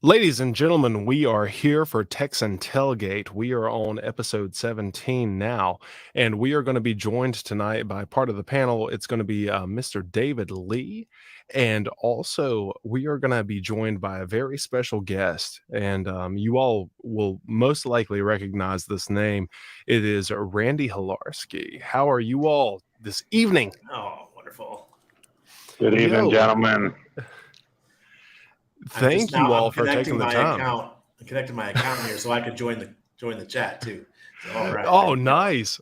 Ladies and gentlemen, we are here for Texan Tailgate. We are on episode 17 now, and we are going to be joined tonight by part of the panel. It's going to be Mr. David Lee, and also we are going to be joined by a very special guest, and you all will most likely recognize this name. It is Randy Hilarski. How are you all this evening? Oh, wonderful. Good evening, gentlemen. Thank you all for taking the time. I connected my account here so I could join the chat too. So, all right. Oh, nice.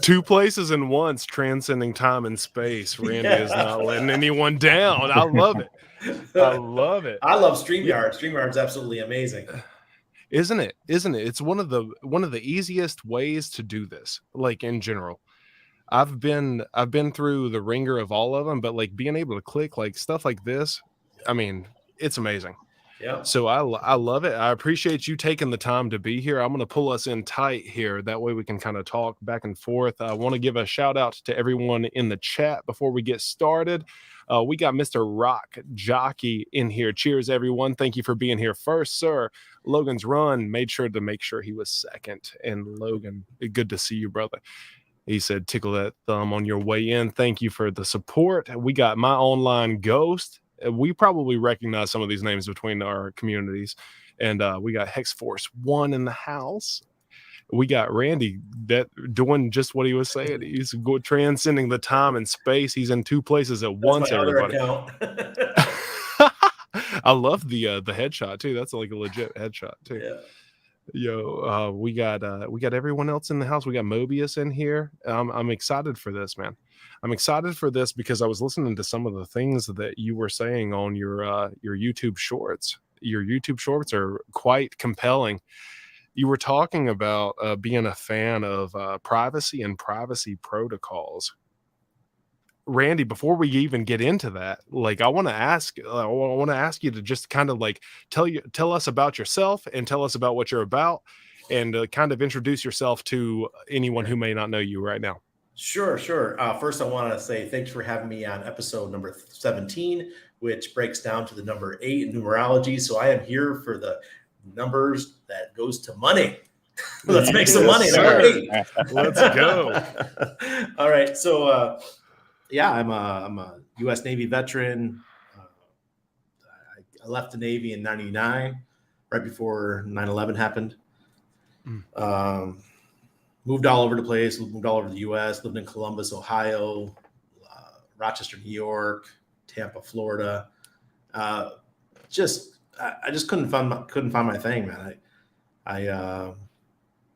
Two places in once, transcending time and space. Randy is not letting anyone down. I love it. I love it. I love StreamYard. StreamYard's absolutely amazing. Isn't it? It's one of the easiest ways to do this, like in general. I've been through the ringer of all of them, but like being able to click like stuff like this, I mean, it's amazing. Yeah. So I love it. I appreciate you taking the time to be here. I'm going to pull us in tight here. That way we can kind of talk back and forth. I want to give a shout out to everyone in the chat before we get started. We got Mr. Rock Jockey in here. Cheers, everyone. Thank you for being here first, sir. Logan's Run made sure he was second. And Logan, good to see you, brother. He said, tickle that thumb on your way in. Thank you for the support. We got My Online Ghost. We probably recognize some of these names between our communities. And we got Hex Force 1 in the house. We got Randy that doing just what he was saying. He's transcending the time and space. He's in two places at once, everybody. I love the headshot too. That's like a legit headshot too. Yeah. Yo, we got everyone else in the house. We got Mobius in here. I'm excited for this, man. I'm excited for this because I was listening to some of the things that you were saying on your YouTube shorts. Your YouTube shorts are quite compelling. You were talking about being a fan of privacy and privacy protocols. Randy, before we even get into that, like I want to ask you to just kind of like tell us about yourself and tell us about what you're about, and kind of introduce yourself to anyone who may not know you right now. Sure. First, I want to say thanks for having me on episode number 17, which breaks down to the number 8 in numerology. So I am here for the numbers that goes to money. Let's make some money. Number 8. Let's go. All right. So, yeah, I'm a U.S. Navy veteran. I left the Navy in '99, right before 9/11 happened. Moved all over the place, moved all over the U.S., lived in Columbus, Ohio, Rochester, New York, Tampa, Florida. I just couldn't find my thing, man. I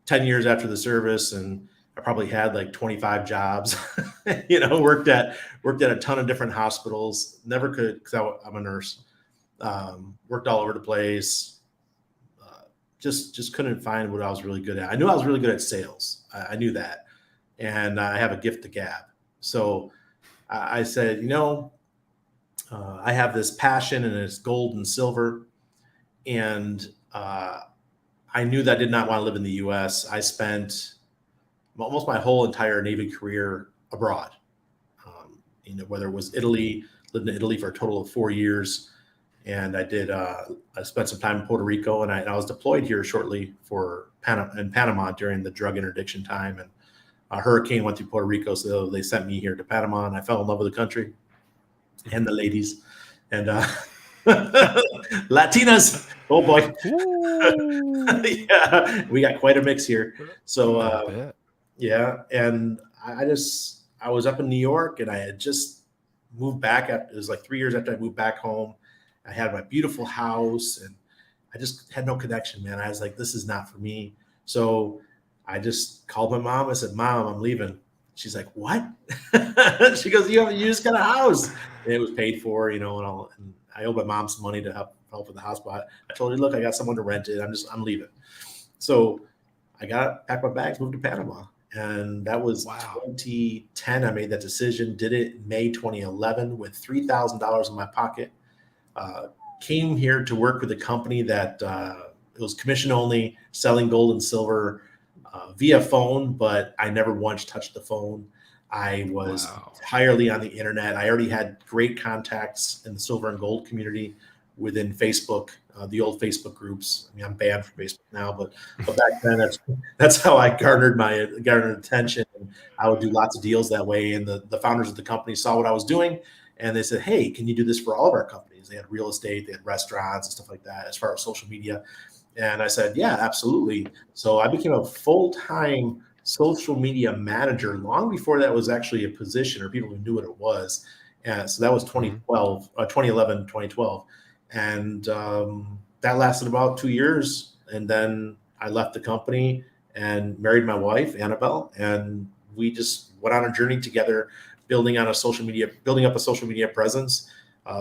10 years after the service, and I probably had like 25 jobs, worked at a ton of different hospitals, never could, because I'm a nurse, worked all over the place. Just couldn't find what I was really good at. I knew I was really good at sales. I knew that. And I have a gift to gab. So I said, I have this passion, and it's gold and silver. And I knew that I did not want to live in the U.S. I spent almost my whole entire Navy career abroad. Whether it was Italy, lived in Italy for a total of 4 years. And I spent some time in Puerto Rico, and I was deployed here shortly in Panama during the drug interdiction time. And a hurricane went through Puerto Rico, so they sent me here to Panama, and I fell in love with the country and the ladies and Latinas. Oh boy. Yeah, we got quite a mix here. So yeah, and I was up in New York, and I had just moved back. It was like 3 years after I moved back home. I had my beautiful house, and I just had no connection, man. I was like, this is not for me. So I just called my mom. I said, Mom, I'm leaving. She's like, what? She goes, you just got a house. And it was paid for, and all. And I owe my mom some money to help with the hospital. I told her, look, I got someone to rent it. I'm leaving. So I packed my bags, moved to Panama. And that was 2010. I made that decision, did it in May 2011 with $3,000 in my pocket. Came here to work with a company that it was commission only, selling gold and silver via phone, but I never once touched the phone. I was entirely on the internet. I already had great contacts in the silver and gold community within Facebook, the old Facebook groups. I mean, I'm banned from Facebook now, but back then that's how I garnered attention. And I would do lots of deals that way. And the founders of the company saw what I was doing, and they said, "Hey, can you do this for all of our companies?" They had real estate, they had restaurants and stuff like that, as far as social media. And I said, "Yeah, absolutely." So I became a full-time social media manager long before that was actually a position or people who knew what it was. And so that was 2011, 2012. And that lasted about 2 years. And then I left the company and married my wife, Annabelle. And we just went on a journey together, building up a social media presence.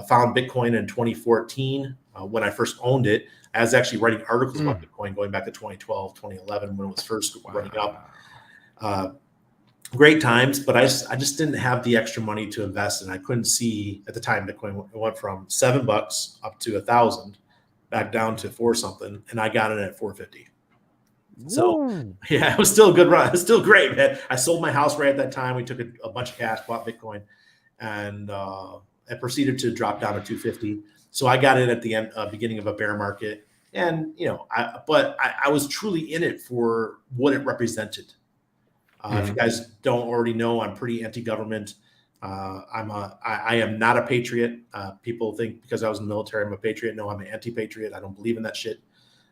Found Bitcoin in 2014 when I first owned it. I was actually writing articles about Bitcoin going back to 2012, 2011 when it was first running up. Great times, but I just didn't have the extra money to invest, and I couldn't see at the time Bitcoin went from $7 up to 1,000, back down to 4 something, and I got it at 450. So yeah, it was still a good run. It was still great, man. I sold my house right at that time. We took a bunch of cash, bought Bitcoin, and it proceeded to drop down to 250. So I got in at the beginning of a bear market, and I was truly in it for what it represented. If you guys don't already know, I'm pretty anti-government. I am not a patriot. People think because I was in the military, I'm a patriot. No, I'm an anti-patriot. I don't believe in that shit.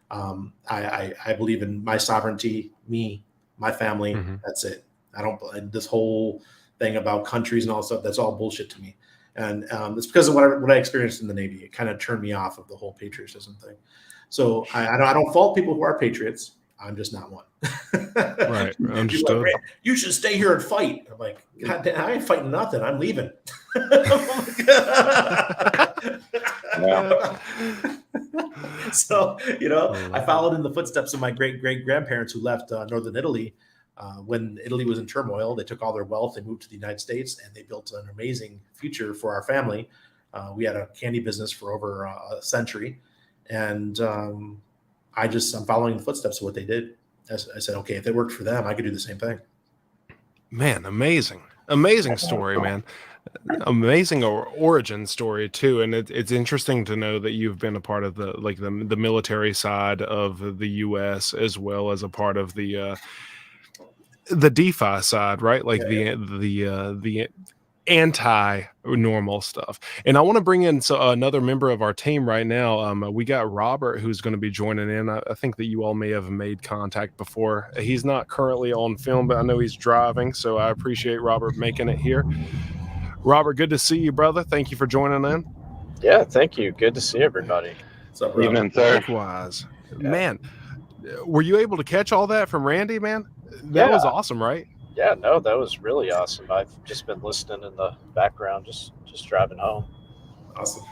I believe in my sovereignty, me, my family. That's it. I don't. This whole thing about countries and all stuff, that's all bullshit to me. And it's because of what I experienced in the Navy. It kind of turned me off of the whole patriotism thing. So I don't fault people who are patriots. I'm just not one. Right. Understood. Like, you should stay here and fight. I'm like, God damn, I ain't fighting nothing. I'm leaving. So, I followed in the footsteps of my great-great-grandparents who left northern Italy when Italy was in turmoil. They took all their wealth, they moved to the United States, and they built an amazing future for our family. We had a candy business for over a century. And I'm following the footsteps of what they did. I said, okay, if it worked for them, I could do the same thing. Man, amazing story, man. Amazing origin story too. And it's interesting to know that you've been a part of the military side of the US as well as a part of the DeFi side, right? Like the anti-normal stuff. And I want to bring in another member of our team right now. We got Robert, who's going to be joining in. I think that you all may have made contact before. He's not currently on film, but I know he's driving, so I appreciate Robert making it here. Robert, good to see you, brother. Thank you for joining in. Yeah, thank you. Good to see everybody. What's up, Robert? Evening, sir. Likewise. Yeah. Man, were you able to catch all that from Randy, man? That was awesome, right? Yeah, no, that was really awesome. I've just been listening in the background, just driving home. Awesome.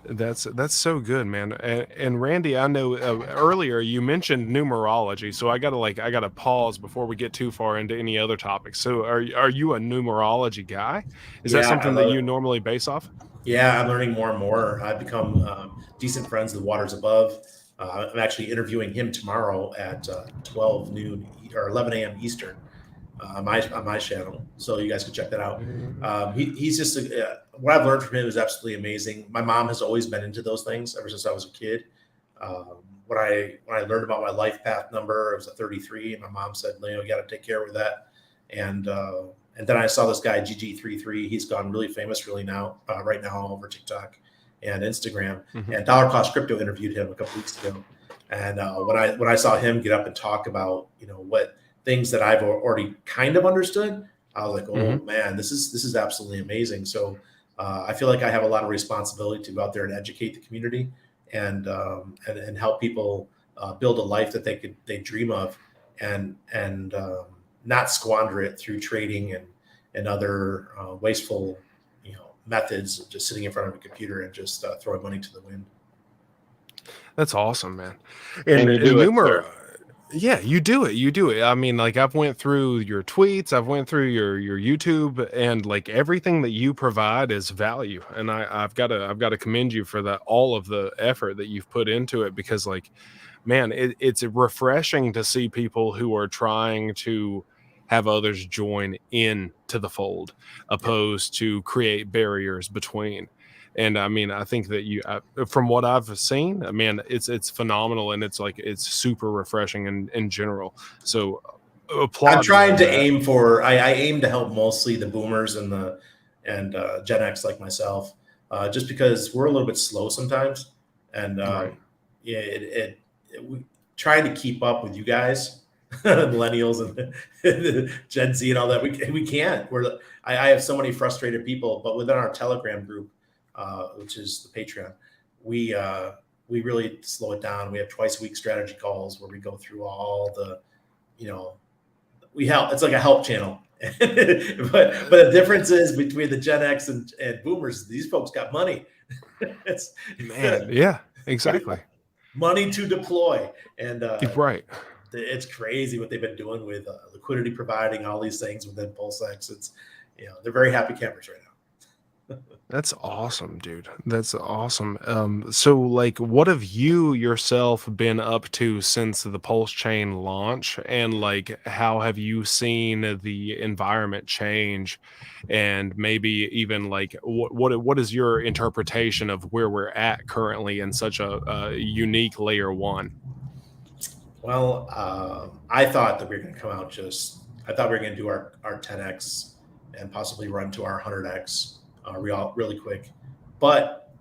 That's so good, man. And Randy, I know earlier you mentioned numerology, so I gotta pause before we get too far into any other topics. So are you a numerology guy? Is that something that you normally base off? Yeah, I'm learning more and more. I've become decent friends with Waters Above. I'm actually interviewing him tomorrow at 12 noon or 11 a.m. Eastern. On my channel, so you guys can check that out. He's just what I've learned from him is absolutely amazing. My mom has always been into those things ever since I was a kid. When I learned about my life path number, it was a 33, and my mom said, you got to take care of that. And then I saw this guy GG33. He's gone really famous right now over TikTok and Instagram. And Dollar Cost Crypto interviewed him a couple weeks ago. And when I saw him get up and talk about what things that I've already kind of understood, I was like, oh man, this is absolutely amazing. So I feel like I have a lot of responsibility to go out there and educate the community and help people build a life that they dream of and not squander it through trading and other wasteful methods of just sitting in front of a computer and just throwing money to the wind. That's awesome, man. And you do it, Numer, sir. yeah, you do it. You do it. I mean, like I've went through your tweets, I've went through your YouTube, and like everything that you provide is value. And I've got to commend you for that, all of the effort that you've put into it, because like, man, it's refreshing to see people who are trying to have others join in to the fold, opposed to create barriers between. And I mean, I think that from what I've seen, I mean, it's phenomenal, and it's like it's super refreshing in general. So applaud. I'm trying you to on that. aim for. I aim to help mostly the boomers and Gen X like myself, just because we're a little bit slow sometimes, and Right. we trying to keep up with you guys, millennials and Gen Z and all that. We can't. I have so many frustrated people, but within our Telegram group, which is the Patreon, we really slow it down. We have twice a week strategy calls where we go through all the, we help. It's like a help channel. but the difference is between the Gen X and boomers, these folks got money. It's Man, yeah, exactly. money to deploy. And Right. it's crazy what they've been doing with liquidity providing, all these things within PulseX. It's, they're very happy campers right now. That's awesome, dude. That's awesome. So like what have you yourself been up to since the Pulse Chain launch, and like how have you seen the environment change, and maybe even like what is your interpretation of where we're at currently in such a unique layer one? Well, I thought that we were going to come out I thought we were going to do our 10x and possibly run to our 100x really quick. But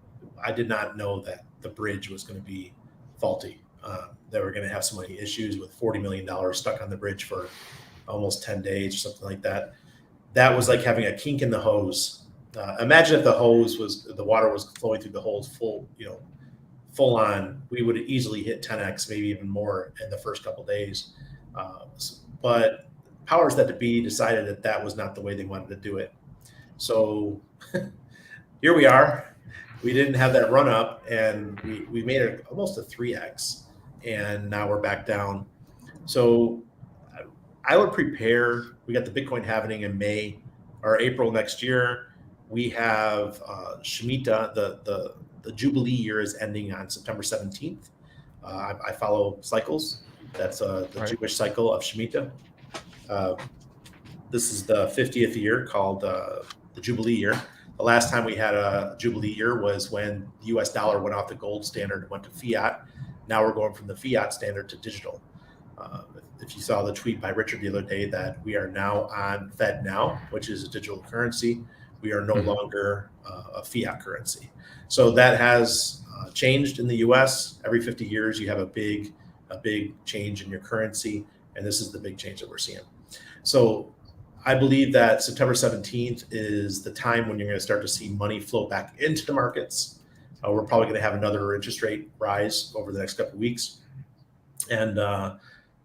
I did not know that the bridge was going to be faulty. That we're going to have so many issues with $40 million stuck on the bridge for almost 10 days or something like that. That was like having a kink in the hose. Imagine if the water was flowing through the hose full on, we would easily hit 10x, maybe even more in the first couple of days. But powers that be decided that was not the way they wanted to do it. So here we are. We didn't have that run up, and we made it almost a 3x, and now we're back down. So I would prepare. We got the Bitcoin halving in May or April next year. We have Shemitah, the Jubilee year is ending on September 17th. I follow cycles. That's the Right. Jewish cycle of Shemitah. This is the 50th year, called the Jubilee year. The last time we had a Jubilee year was when the US dollar went off the gold standard and went to fiat. Now we're going from the fiat standard to digital. If you saw the tweet by Richard the other day that we are now on Fed Now, which is a digital currency, we are no longer a fiat currency. So that has changed in the US. Every 50 years, you have a big change in your currency, and this is the big change that we're seeing. So I believe that September 17th is the time when you're going to start to see money flow back into the markets. We're probably going to have another interest rate rise over the next couple of weeks, and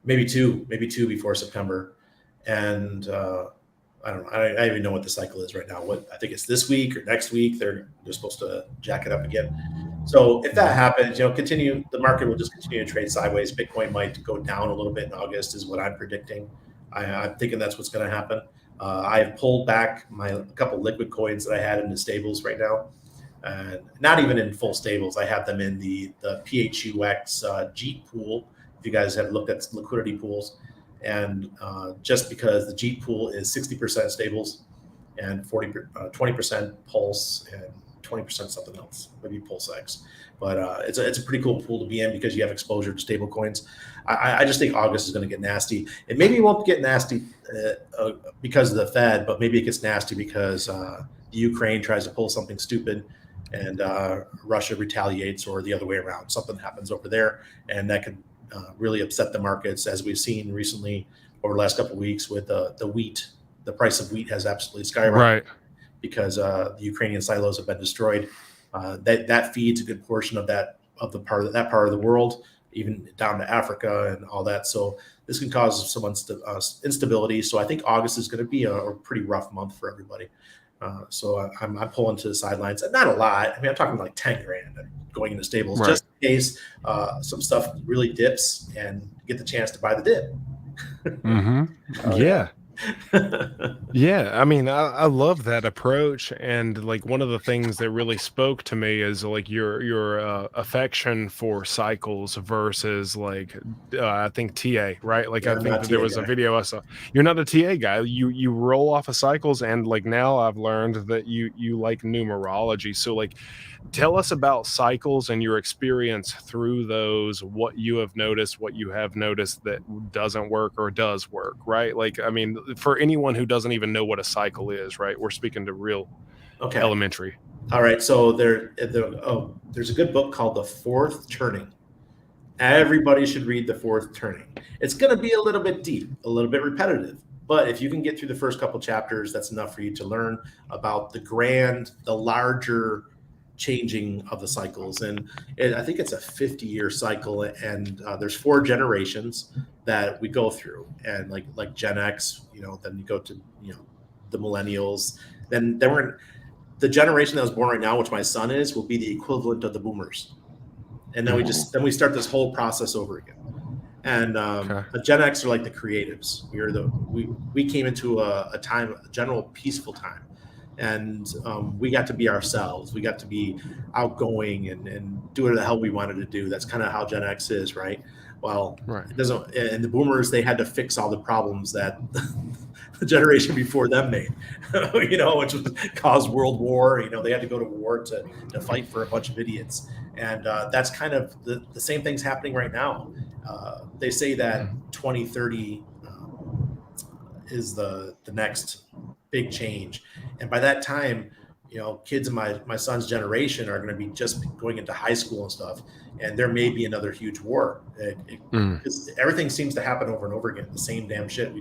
maybe two before September. And I don't know. I don't even know what the cycle is right now. I think it's this week or next week. They're supposed to jack it up again. So if that happens, the market will just continue to trade sideways. Bitcoin might go down a little bit in August, is what I'm predicting. I'm thinking that's what's going to happen. I have pulled back a couple liquid coins that I had in the stables right now, and not even in full stables. I have them in the PHUX JEET pool. If you guys have looked at liquidity pools, and just because the JEET pool is 60% stables and 20% Pulse and 20% something else, maybe PulseX. But it's a pretty cool pool to be in because you have exposure to stable coins. I just think August is going to get nasty. And maybe it won't get nasty because of the Fed, but maybe it gets nasty because the Ukraine tries to pull something stupid and Russia retaliates, or the other way around. Something happens over there, and that could really upset the markets, as we've seen recently over the last couple of weeks with the wheat. The price of wheat has absolutely skyrocketed. Right. Because the Ukrainian silos have been destroyed. That feeds a good portion of that part of the world, even down to Africa and all that. So this can cause some instability. So I think August is going to be a pretty rough month for everybody. So I'm pulling to the sidelines, not a lot. I mean, I'm talking like 10 grand going into stables Right. just in case some stuff really dips and get the chance to buy the dip. Oh, Yeah. Yeah, I mean, I love that approach, and like one of the things that really spoke to me is like your affection for cycles versus like I think TA, right? Like Yeah, I I'm think not that TA there was a guy. video I saw. You're not a TA guy. You roll off of cycles, and like now I've learned that you like numerology. So like tell us about cycles and your experience through those, what you have noticed, what you have noticed that doesn't work or does work, right? Like, I mean, for anyone who doesn't even know what a cycle is, right? We're speaking to real Okay. elementary. All right. So there's a good book called The Fourth Turning. Everybody should read The Fourth Turning. It's going to be a little bit deep, a little bit repetitive, but if you can get through the first couple chapters, that's enough for you to learn about the larger changing of the cycles. And I think it's a 50-year cycle, and there's 4 generations that we go through, and like Gen X, then you go to the millennials, then we're the generation that was born right now, which my son is, will be the equivalent of the boomers, and then we start this whole process over again. And the Gen X are like the creatives. We came into a general peaceful time, and we got to be ourselves. We got to be outgoing and do whatever the hell we wanted to do. That's kind of how Gen X is, right? Well, Right. It doesn't. And the boomers, they had to fix all the problems that the generation before them made, which was caused World War. They had to go to war to fight for a bunch of idiots. And that's kind of the same thing's happening right now. They say that 2030 is the next big change. And by that time, kids in my son's generation are going to be just going into high school and stuff. And there may be another huge war. Because everything seems to happen over and over again, the same damn shit.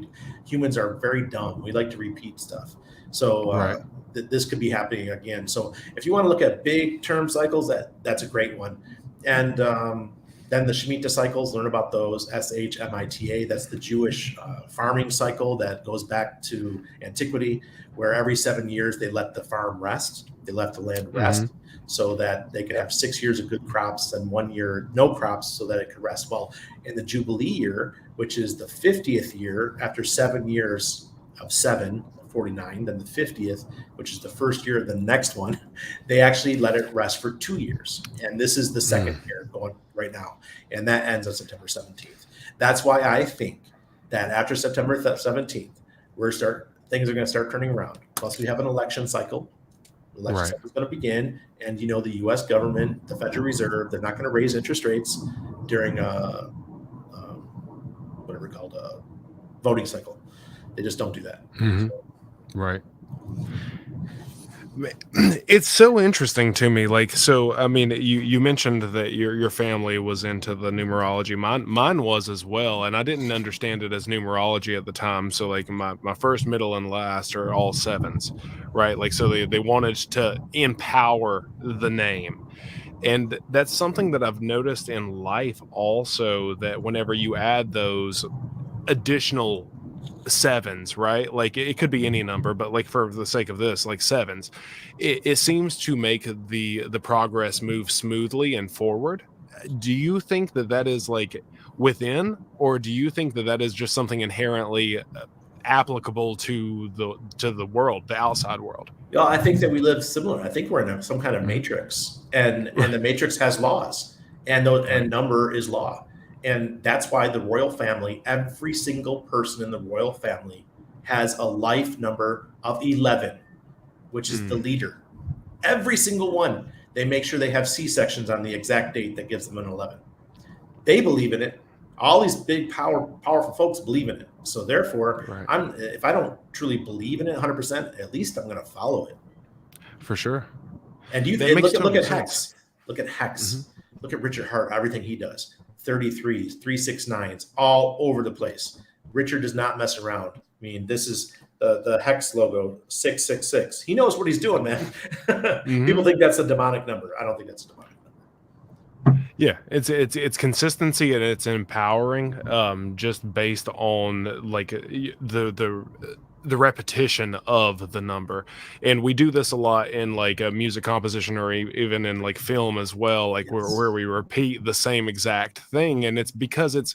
Humans are very dumb. We like to repeat stuff. So this could be happening again. So if you want to look at big term cycles, that's a great one. And then the Shemitah cycles, learn about those. SHMITA, that's the Jewish farming cycle that goes back to antiquity, where every 7 years they let the farm rest. They let the land rest so that they could have 6 years of good crops and 1 year no crops so that it could rest. Well, in the Jubilee year, which is the 50th year, after 7 years of 49, then the 50th, which is the first year of the next one, they actually let it rest for 2 years. And this is the second year going right now. And that ends on September 17th. That's why I think that after September 17th, things are going to start turning around. Plus, we have an election cycle. The election cycle is going to begin. And, the U.S. government, the Federal Reserve, they're not going to raise interest rates during whatever called a voting cycle. They just don't do that. Right. It's so interesting to me. Like, so, I mean, you mentioned that your family was into the numerology. Mine was as well. And I didn't understand it as numerology at the time. So like my first, middle, and last are all 7s, right? Like, so they wanted to empower the name. And that's something that I've noticed in life also, that whenever you add those additional 7s, right? Like it could be any number, but like for the sake of this, like 7s, it seems to make the progress move smoothly and forward. Do you think that is like within, or do you think that is just something inherently applicable to the world, the outside world? Yeah, I think that we live similar. I think we're in some kind of matrix, and the matrix has laws, and number is law. And that's why the royal family, every single person in the royal family has a life number of 11, which is the leader. Every single one. They make sure they have C-sections on the exact date that gives them an 11. They believe in it. All these big, powerful folks believe in it. So therefore, if I don't truly believe in it 100%, at least I'm going to follow it. For sure. And look at Hex. Look at Hex. Look at Richard Hart, everything he does. 33s, 369s, all over the place. Richard does not mess around. I mean, this is the Hex logo, 666. He knows what he's doing, man. People think that's a demonic number. I don't think that's a demonic number. Yeah, it's consistency, and it's empowering, just based on like the the repetition of the number. And we do this a lot in like a music composition or even in like film as well, like Yes. where we repeat the same exact thing. And it's because it's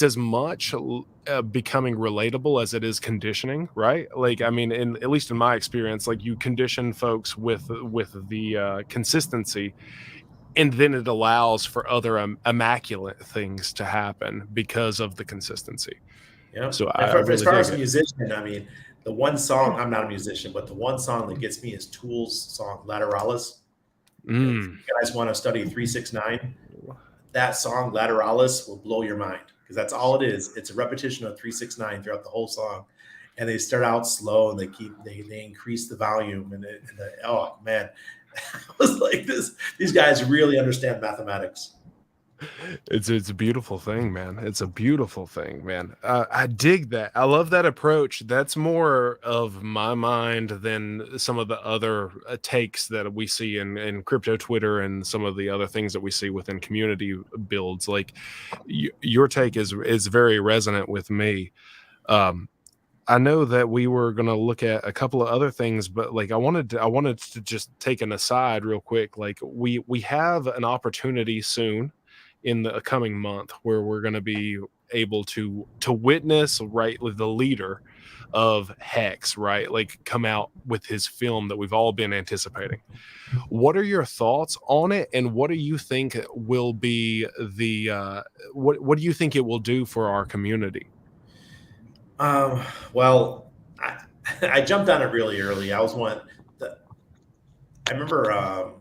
as much becoming relatable as it is conditioning, right? Like, I mean, at least in my experience, like you condition folks with the consistency, and then it allows for other immaculate things to happen because of the consistency. Yeah. So And I as really far dig as a it. musician, I mean, the one song, I'm not a musician, but the one song that gets me is Tool's song Lateralis. If Mm. you guys want to study 369, that song Lateralis will blow your mind because that's all it is. It's a repetition of 369 throughout the whole song. And they start out slow and they increase the volume oh man, I was like these guys really understand mathematics. It's a beautiful thing, man. It's a beautiful thing, man. I dig that. I love that approach. That's more of my mind than some of the other takes that we see in crypto Twitter and some of the other things that we see within community builds. Like your take is very resonant with me. Um, I know that we were going to look at a couple of other things, but like I wanted to just take an aside real quick. Like we have an opportunity soon in the coming month where we're going to be able to witness, right, with the leader of Hex, right, like come out with his film that we've all been anticipating. What are your thoughts on it, and what do you think will be the what do you think it will do for our community? Well, I jumped on it really early. I remember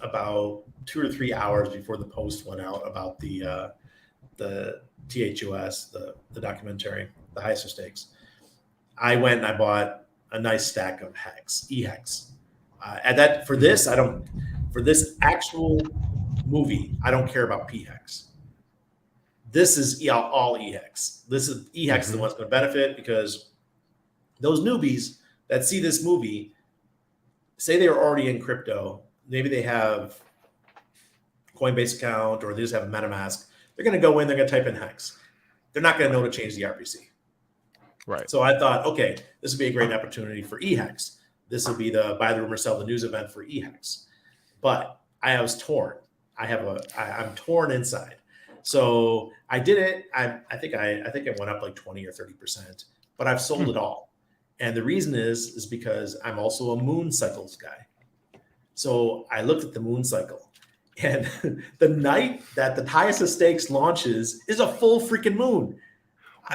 about 2 or 3 hours before the post went out about the THUS, the documentary, the Heiser Stakes. I went and I bought a nice stack of EHEX. And that for this, for this actual movie, I don't care about PHEX. This is all EHEX. This is EHEX the one's going to benefit because those newbies that see this movie, say they were already in crypto, maybe they have Coinbase account or they just have a MetaMask. They're going to go in, they're going to type in Hex. They're not going to know to change the RPC. Right. So I thought, okay, this would be a great opportunity for EHEX. This will be the buy the rumor, sell the news event for EHEX. But I was torn. I'm torn inside. So I did it. I think I went up like 20 or 30%, but I've sold it all. And the reason is because I'm also a moon cycles guy. So I looked at the moon cycle, and the night that the highest of stakes launches is a full freaking moon.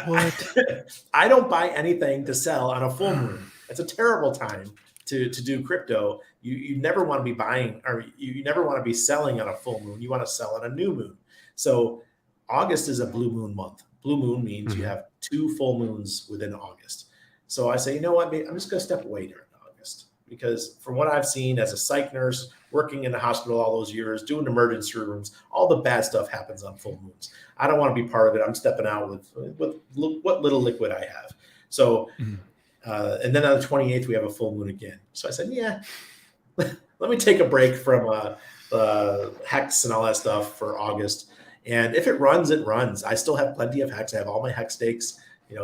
What? I don't buy anything to sell on a full moon. It's a terrible time to do crypto. You never want to be buying, or you never want to be selling on a full moon. You want to sell on a new moon. So August is a blue moon month. Blue moon means you have 2 full moons within August. So I say, you know what, I'm just going to step away during August because from what I've seen as a psych nurse, working in the hospital all those years, doing emergency rooms, all the bad stuff happens on full moons. I don't want to be part of it. I'm stepping out with what little liquid I have. So, and then on the 28th, we have a full moon again. So I said, yeah, let me take a break from Hex and all that stuff for August. And if it runs, it runs. I still have plenty of Hex. I have all my Hex stakes,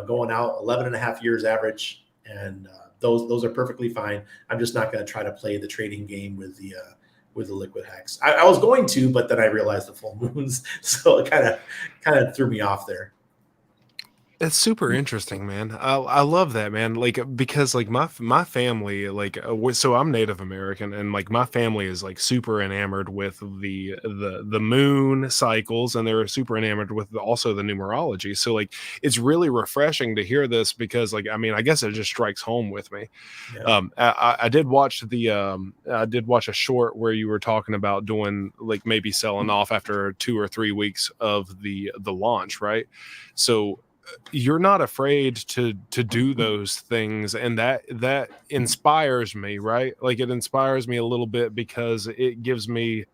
going out 11 and a half years average. And those are perfectly fine. I'm just not going to try to play the trading game with the liquid Hex. I was going to, but then I realized the full moons. So it kind of threw me off there. It's super interesting, man. I love that, man. Like because like my family, like so I'm Native American, and like my family is like super enamored with the moon cycles, and they're super enamored with also the numerology. So like it's really refreshing to hear this because like I mean I guess it just strikes home with me. Yeah. I did watch I did watch a short where you were talking about doing like maybe selling off after 2 or 3 weeks of the launch, right? So you're not afraid to do those things, and that inspires me, right? Like it inspires me a little bit because it gives me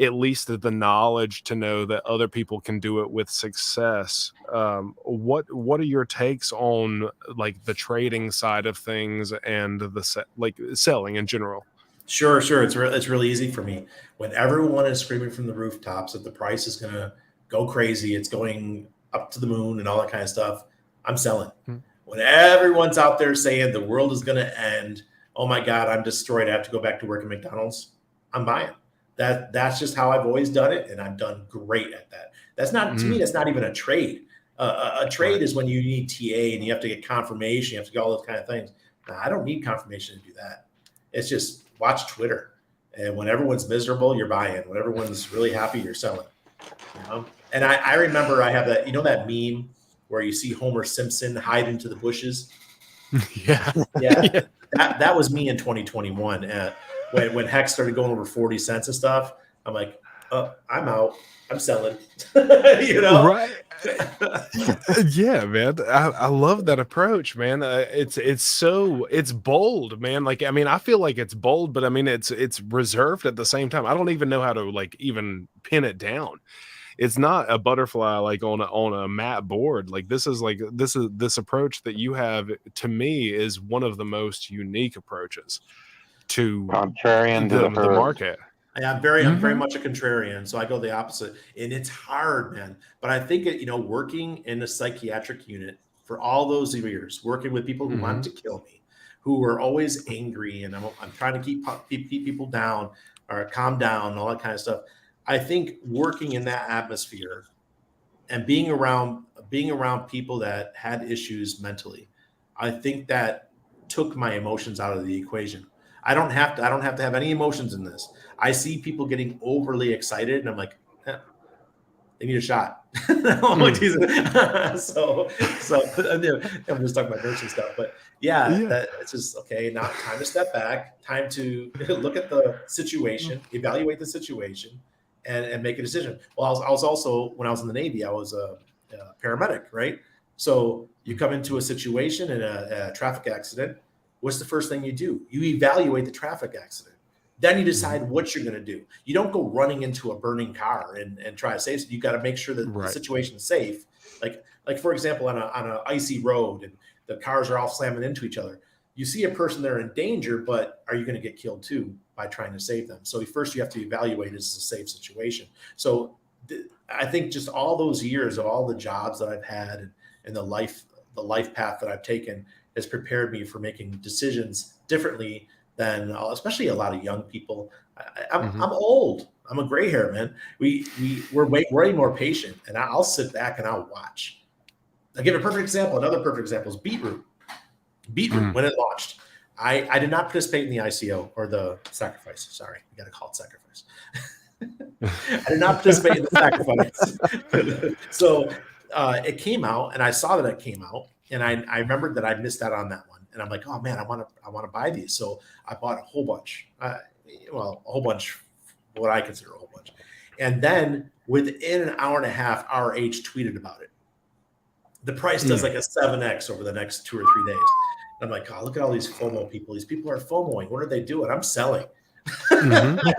at least the knowledge to know that other people can do it with success. What are your takes on like the trading side of things and like selling in general? Sure. It's really easy for me. When everyone is screaming from the rooftops that the price is going to go crazy, it's going up to the moon and all that kind of stuff, I'm selling. When everyone's out there saying the world is going to end, oh my God, I'm destroyed, I have to go back to work at McDonald's, I'm buying. That's just how I've always done it, and I've done great at that. That's not, to me, that's not even a trade. A trade is when you need TA and you have to get confirmation, you have to get all those kind of things. Now, I don't need confirmation to do that. It's just watch Twitter. And when everyone's miserable, you're buying. When everyone's really happy, you're selling. You know? And I remember I have that, that meme where you see Homer Simpson hide into the bushes. Yeah. That was me in 2021. When Hex started going over 40 cents and stuff, I'm like, oh, I'm out. I'm selling. Right. Yeah, man. I love that approach, man. It's bold, man. Like, I mean, I feel like it's bold, but I mean, it's reserved at the same time. I don't even know how to like even pin it down. It's not a butterfly like on a mat board. Like this approach that you have, to me, is one of the most unique approaches to contrarian to the market. I'm very much a contrarian, so I go the opposite, and it's hard, man. But I think working in a psychiatric unit for all those years, working with people who want to kill me, who are always angry, and I'm trying to keep people down or calm down, all that kind of stuff. I think working in that atmosphere and being around people that had issues mentally, I think that took my emotions out of the equation. I don't have to have any emotions in this. I see people getting overly excited, and I'm like, they need a shot. I'm like, so I'm just talking about nursing stuff, but that it's just okay. Now, time to step back. Time to look at the situation, evaluate the situation, and make a decision. Well, I was also, when I was in the Navy, I was a paramedic, right? So you come into a situation in a traffic accident. What's the first thing you do? You evaluate the traffic accident. Then you decide what you're going to do. You don't go running into a burning car and try to save it. You got to make sure that the situation is safe. Like for example, on an icy road and the cars are all slamming into each other. You see a person there in danger, but are you going to get killed too by trying to save them? So first you have to evaluate is a safe situation. So I think just all those years of all the jobs that I've had and the life path that I've taken has prepared me for making decisions differently than especially a lot of young people. I'm old. I'm a gray hair, man. We're way more patient, and I'll sit back and I'll watch. I'll give a perfect example. Another perfect example is Beetroot. When it launched, I did not participate in the ICO or the sacrifice. Sorry, you got to call it sacrifice. I did not participate in the sacrifice. So it came out, and I saw that it came out, and I remembered that I missed out on that one. And I'm like, oh man, I want to buy these. So I bought a whole bunch. A whole bunch, what I consider a whole bunch. And then within an hour and a half, RH tweeted about it. The price does like a 7x over the next 2 or 3 days. And I'm like, oh, look at all these FOMO people. These people are FOMOing. What are they doing? I'm selling.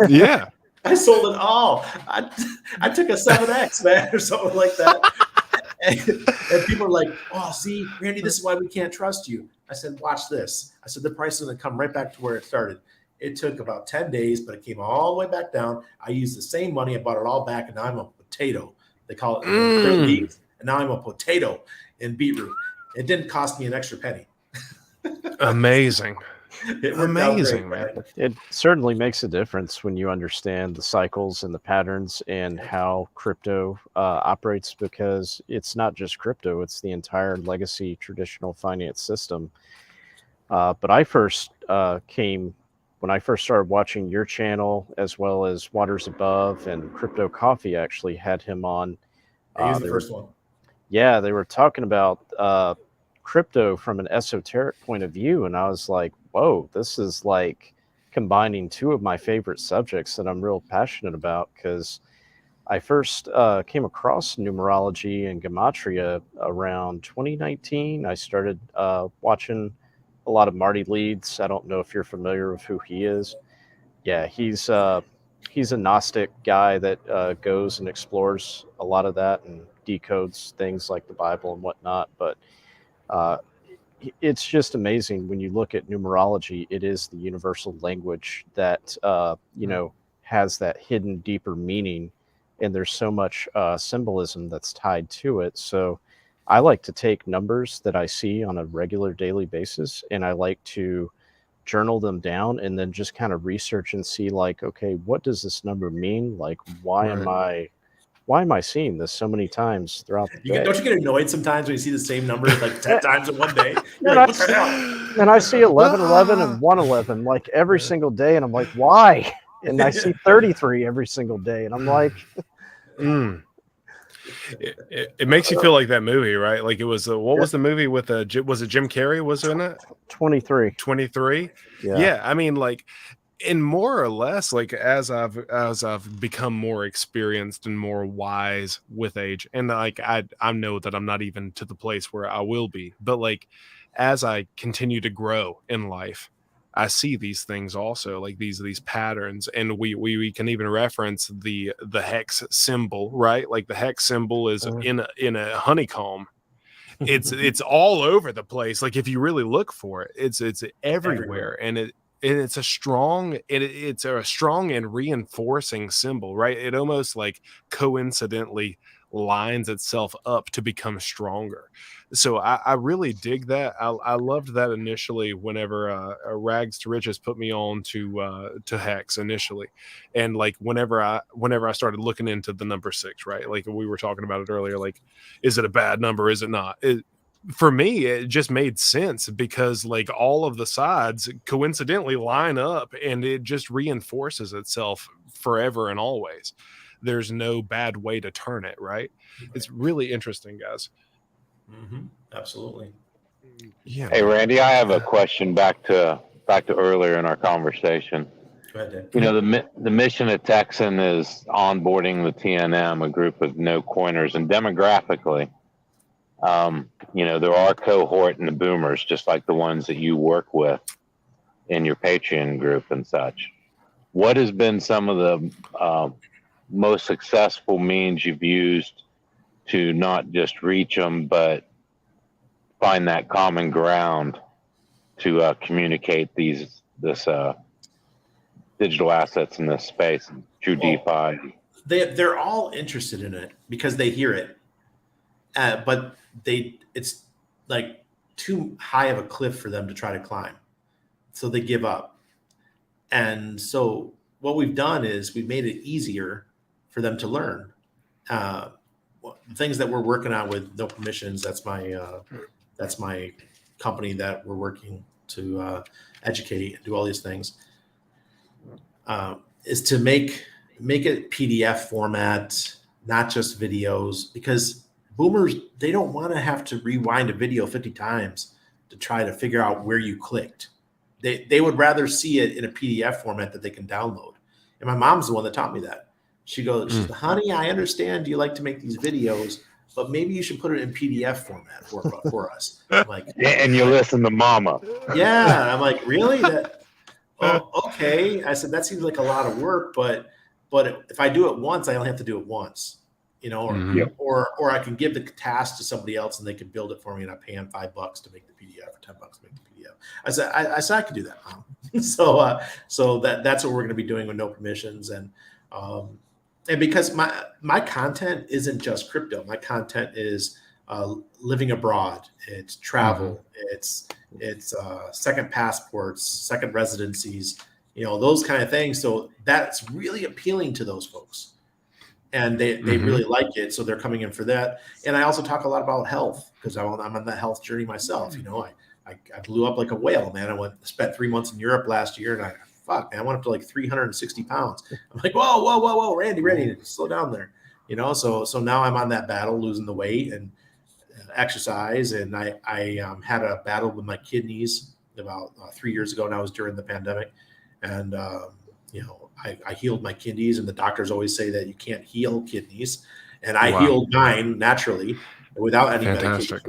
Yeah. I sold it all. I took a 7x, man, or something like that. And people are like, oh, see, Randy, this is why we can't trust you. I said, watch this. I said, the price is going to come right back to where it started. It took about 10 days, but it came all the way back down. I used the same money. I bought it all back, and now I'm a potato. They call it beans. And now I'm a potato in beetroot. It didn't cost me an extra penny. Amazing. Amazing, man. It certainly makes a difference when you understand the cycles and the patterns and how crypto operates, because it's not just crypto, it's the entire legacy traditional finance system. But I first when I first started watching your channel, as well as Waters Above and Crypto Coffee actually had him on. He was the first one. Yeah, they were talking about crypto from an esoteric point of view, and I was like, whoa, this is like combining two of my favorite subjects that I'm real passionate about, because I first came across numerology and gematria around 2019. I started watching a lot of Marty Leeds. I don't know if you're familiar with who he is. Yeah, he's a Gnostic guy that goes and explores a lot of that and decodes things like the Bible and whatnot. But it's just amazing when you look at numerology. It is the universal language that has that hidden deeper meaning, and there's so much symbolism that's tied to it. So I like to take numbers that I see on a regular daily basis, and I like to journal them down and then just kind of research and see, like, okay, what does this number mean? Like, why am I seeing this so many times throughout the day? Don't you get annoyed sometimes when you see the same number like 10 times in one day? You're And like, what the hell? and I see 1111 and 111 like every single day, and I'm like, why? And I see 33 every single day, and I'm like, It makes you feel like that movie, right? Like it was what was the movie with was it Jim Carrey was in it? 23. 23. Yeah, I mean, like, and more or less, like as I've become more experienced and more wise with age, and like I know that I'm not even to the place where I will be, but like as I continue to grow in life, I see these things also, like these patterns, and we can even reference the hex symbol, right? Like the hex symbol is in a honeycomb. It's all over the place. Like if you really look for it, it's everywhere. And it's a strong it's a strong and reinforcing symbol, right? It almost like coincidentally lines itself up to become stronger. So I really dig that. I loved that initially whenever Rags to Riches put me on to Hex initially, and like whenever I started looking into the number 6, right? Like we were talking about it earlier. Like, is it a bad number? Is it not? For me, it just made sense because like all of the sides coincidentally line up, and it just reinforces itself forever and always. There's no bad way to turn it, right? It's really interesting, guys. Absolutely. Yeah. Hey, Randy, I have a question back to earlier in our conversation. Go ahead, Dave. You know, the mission of Texan is onboarding the TNM, a group of no coiners, and demographically, you know, there are cohort and the boomers, just like the ones that you work with in your Patreon group and such. What has been some of the most successful means you've used to not just reach them, but find that common ground to communicate this digital assets in this space through DeFi? They're all interested in it because they hear it, but it's like too high of a cliff for them to try to climb, so they give up. And so what we've done is we've made it easier for them to learn. Things that we're working on with No Permissions, that's my company that we're working to educate and do all these things, is to make it PDF format, not just videos, because boomers, they don't want to have to rewind a video 50 times to try to figure out where you clicked. They would rather see it in a PDF format that they can download. And my mom's the one that taught me that. She goes, she's, honey, I understand you like to make these videos, but maybe you should put it in PDF format for us. I'm like, and you listen to mama. Yeah. I'm like, really? Oh, okay. I said, that seems like a lot of work, but if I do it once, I only have to do it once, you know, or I can give the task to somebody else and they can build it for me, and I pay them $5 to make the PDF or $10 to make the PDF. I said I could do that, Mom. So that's what we're going to be doing with No Permissions. And because my content isn't just crypto. My content is living abroad. It's travel. It's second passports, second residencies, you know, those kind of things. So that's really appealing to those folks, and they really like it. So they're coming in for that. And I also talk a lot about health because I'm on that health journey myself. You know, I blew up like a whale, man. I spent 3 months in Europe last year, and I went up to like 360 pounds. I'm like, whoa, Randy, slow down there. You know, so now I'm on that battle, losing the weight and exercise. And I had a battle with my kidneys about 3 years ago, and I was during the pandemic. And, you know, I healed my kidneys, and the doctors always say that you can't heal kidneys. And I healed mine naturally without any medication.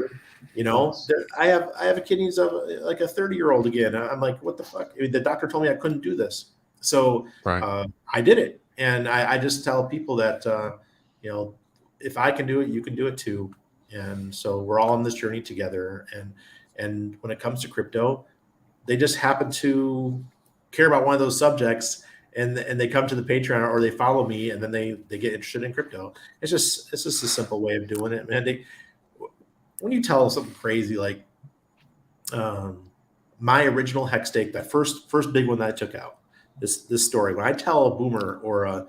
You know, I have a kidneys of like a 30-year-old again. I'm like, what the fuck? I mean, the doctor told me I couldn't do this. So I did it. And I just tell people that, you know, if I can do it, you can do it too. And so we're all on this journey together. And when it comes to crypto, they just happen to care about one of those subjects, and they come to the Patreon or they follow me, and then they get interested in crypto. It's just a simple way of doing it, man. when you tell something crazy like my original hex stake, that first big one that I took out, this story, when I tell a boomer or a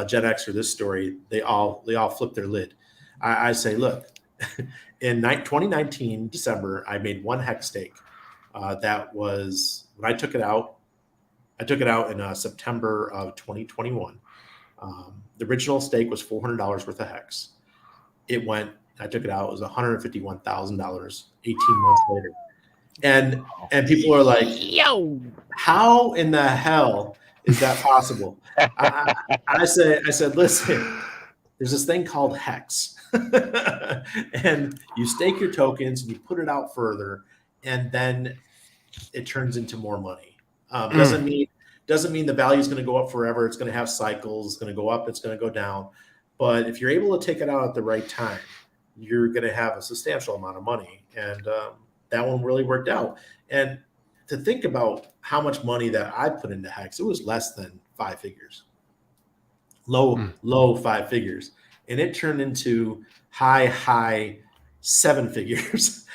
Gen X or this story, they all flip their lid. I say, look, in 2019 December, I made one hex stake. That was when I took it out. I took it out in September of 2021. The original stake was $400 worth of hex. I took it out. It was $151,000 18 months later. And people are like, Yo, how in the hell is that possible? I said, listen, there's this thing called hex. And you stake your tokens and you put it out further, and then it turns into more money. Doesn't mean the value is going to go up forever. It's going to have cycles. It's going to go up. It's going to go down. But if you're able to take it out at the right time, you're going to have a substantial amount of money. And that one really worked out. And to think about how much money that I put into hex, it was less than 5 figures, low 5 figures. And it turned into high 7 figures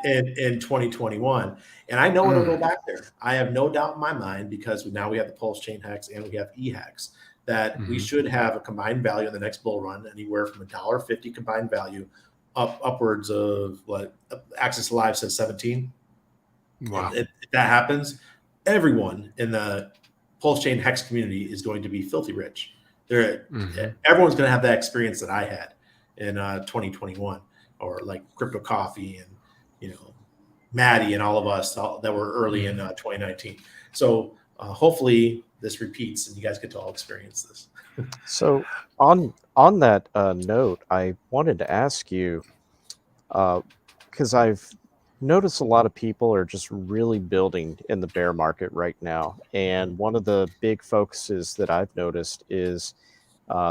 in 2021. And I know it'll go back there. I have no doubt in my mind, because now we have the Pulse Chain Hex and we have eHex, that we should have a combined value in the next bull run, anywhere from $1.50 combined value upwards of what Access Live says 17. Wow. If that happens, everyone in the Pulse Chain Hex community is going to be filthy rich. Everyone's going to have that experience that I had in 2021, or like Crypto Coffee and Maddie and all of us that were early in 2019. So hopefully this repeats and you guys get to all experience this. So on that note, I wanted to ask you, because I've noticed a lot of people are just really building in the bear market right now. And one of the big focuses that I've noticed is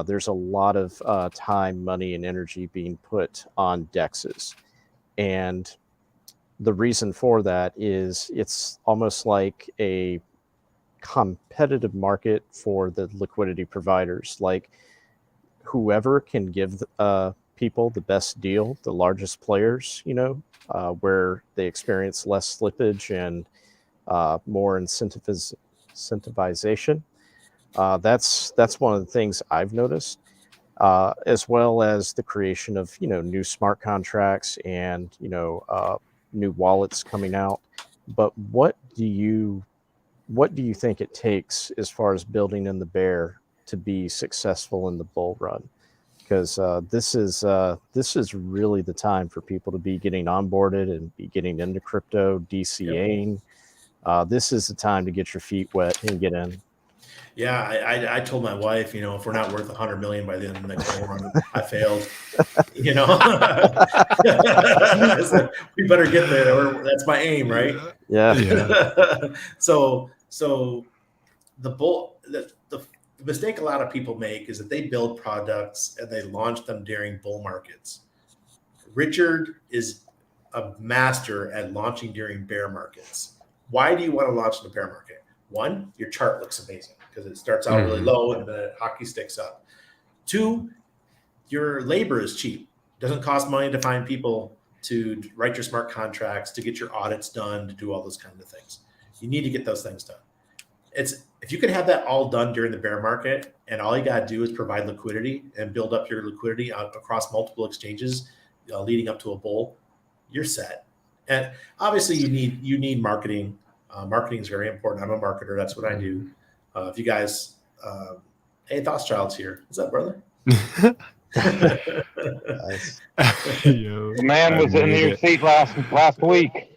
there's a lot of time, money, and energy being put on DEXs. And the reason for that is it's almost like a competitive market for the liquidity providers. Like, whoever can give people the best deal, the largest players, where they experience less slippage and more incentivization. That's one of the things I've noticed, as well as the creation of new smart contracts and new wallets coming out. But what do you think it takes as far as building in the bear to be successful in the bull run? Because this is really the time for people to be getting onboarded and be getting into crypto, DCAing. This is the time to get your feet wet and get in. Yeah, I told my wife, if we're not worth 100 million by the end of the next bull run, I failed. I said, we better get there, or that's my aim, right? Yeah. So the mistake a lot of people make is that they build products and they launch them during bull markets. Richard is a master at launching during bear markets. Why do you want to launch in the bear market? One, your chart looks amazing because it starts out really low and then it hockey sticks up. Two, your labor is cheap. It doesn't cost money to find people to write your smart contracts, to get your audits done, to do all those kinds of things. You need to get those things done. If you could have that all done during the bear market, and all you got to do is provide liquidity and build up your liquidity across multiple exchanges leading up to a bull, you're set. And obviously you need marketing. Marketing is very important. I'm a marketer. That's what I do. If you guys, hey, Thoughtschild's here. What's up, brother? Nice. The man was in your seat last week.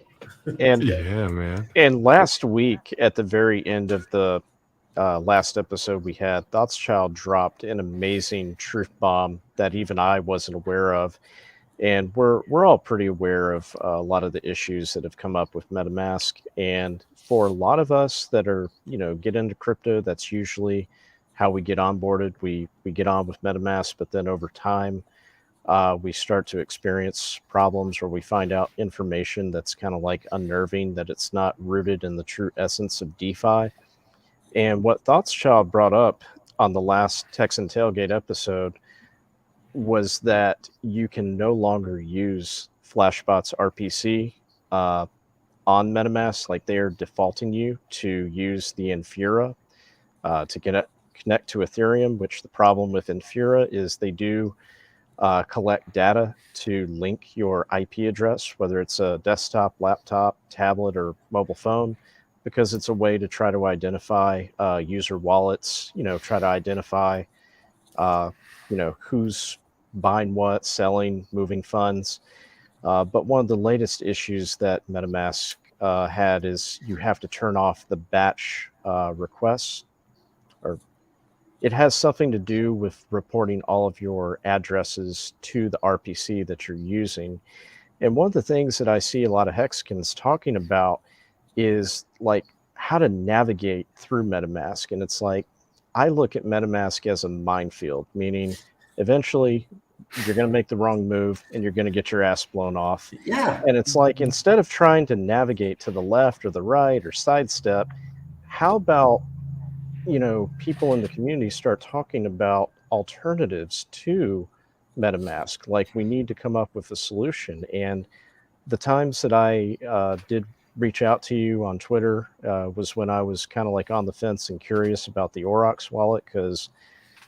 And yeah, man. And last week, at the very end of the last episode we had, Thoughtschild dropped an amazing truth bomb that even I wasn't aware of. And we're all pretty aware of a lot of the issues that have come up with MetaMask. And for a lot of us that are, get into crypto, that's usually how we get onboarded. We get on with MetaMask, but then over time, we start to experience problems where we find out information that's kind of like unnerving, that it's not rooted in the true essence of DeFi. And what Thoughtschild brought up on the last TEXAN Tailgate episode was that you can no longer use Flashbot's RPC on MetaMask. Like they are defaulting you to use the Infura to connect to Ethereum, which the problem with Infura is they do collect data to link your IP address, whether it's a desktop, laptop, tablet, or mobile phone, because it's a way to try to identify user wallets, try to identify, who's buying what, selling, moving funds. But one of the latest issues that MetaMask had is you have to turn off the batch requests, or it has something to do with reporting all of your addresses to the RPC that you're using. And one of the things that I see a lot of Hexicans talking about is like how to navigate through MetaMask. And it's like, I look at MetaMask as a minefield, meaning eventually you're going to make the wrong move and you're going to get your ass blown off. Yeah. And it's like, instead of trying to navigate to the left or the right or sidestep, how about, people in the community start talking about alternatives to MetaMask? Like, we need to come up with a solution. And the times that I did reach out to you on Twitter was when I was kind of like on the fence and curious about the Aurochs wallet, because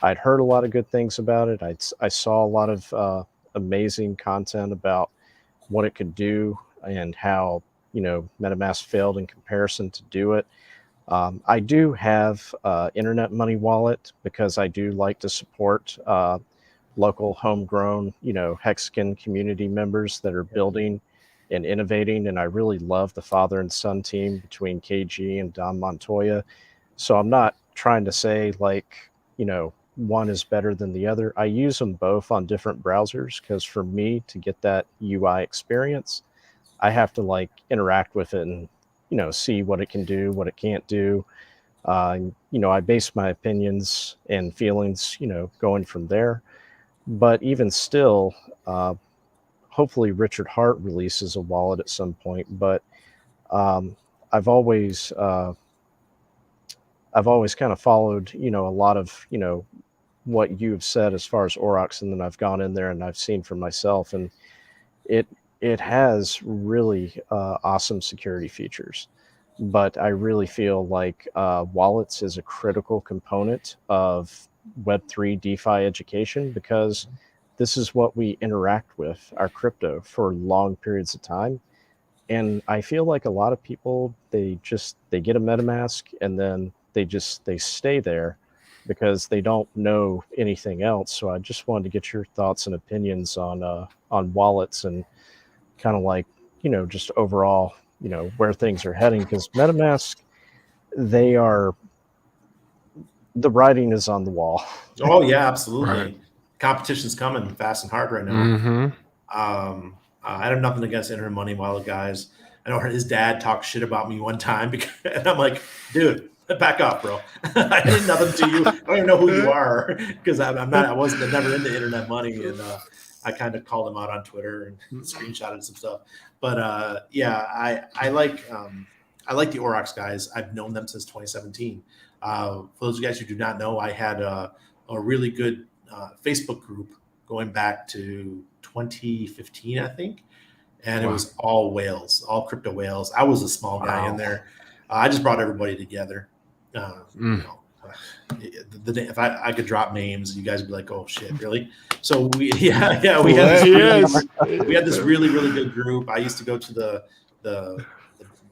I'd heard a lot of good things about it. I saw a lot of amazing content about what it could do and how, MetaMask failed in comparison to do it. I do have Internet Money Wallet because I do like to support local homegrown, Hexican community members that are building and innovating. And I really love the father and son team between KG and Don Montoya. So I'm not trying to say like, one is better than the other. I use them both on different browsers because for me to get that UI experience, I have to like interact with it and, see what it can do, what it can't do. I base my opinions and feelings, going from there. But even still, hopefully Richard Hart releases a wallet at some point. But I've always kind of followed, a lot of, what you've said as far as Aurochs, and then I've gone in there and I've seen for myself, and it has really awesome security features. But I really feel like wallets is a critical component of Web3 DeFi education, because this is what we interact with our crypto for long periods of time. And I feel like a lot of people, they get a MetaMask and then they stay there because they don't know anything else. So I just wanted to get your thoughts and opinions on wallets and kind of like, just overall, where things are heading, because MetaMask, the writing is on the wall. Oh yeah, absolutely. Right. Competition's coming fast and hard right now. Mm-hmm. I have nothing against Internet Money Wallet guys. I know his dad talked shit about me one time and I'm like, dude, back up, bro. I did nothing to you. I don't even know who you are, because I'm never into Internet Money, and I kind of called him out on Twitter and screenshotted some stuff. But yeah, I like the Aurochs guys. I've known them since 2017. For those of you guys who do not know, I had a really good Facebook group going back to 2015, I think. And It was all whales, all crypto whales. I was a small guy in there. I just brought everybody together. If I could drop names, you guys would be like, "Oh shit, really?" So we had this really good group. I used to go to the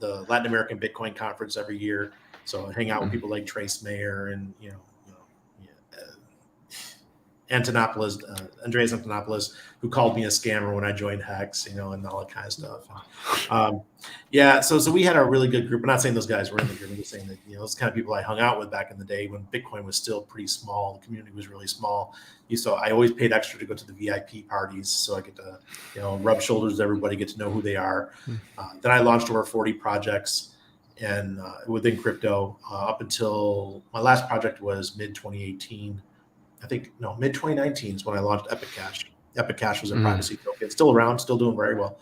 Latin American Bitcoin conference every year, so I hang out with people like Trace Mayer and Andreas Antonopoulos, who called me a scammer when I joined Hex, and all that kind of stuff. So we had a really good group. I'm not saying those guys were in the group. I'm just saying that, those kind of people I hung out with back in the day when Bitcoin was still pretty small. The community was really small. So I always paid extra to go to the VIP parties, so I get to, rub shoulders with everybody, get to know who they are. Then I launched over 40 projects and within crypto up until my last project was mid 2018. I think, mid 2019 is when I launched Epic Cash. Epic Cash was a privacy token. It's still around, still doing very well.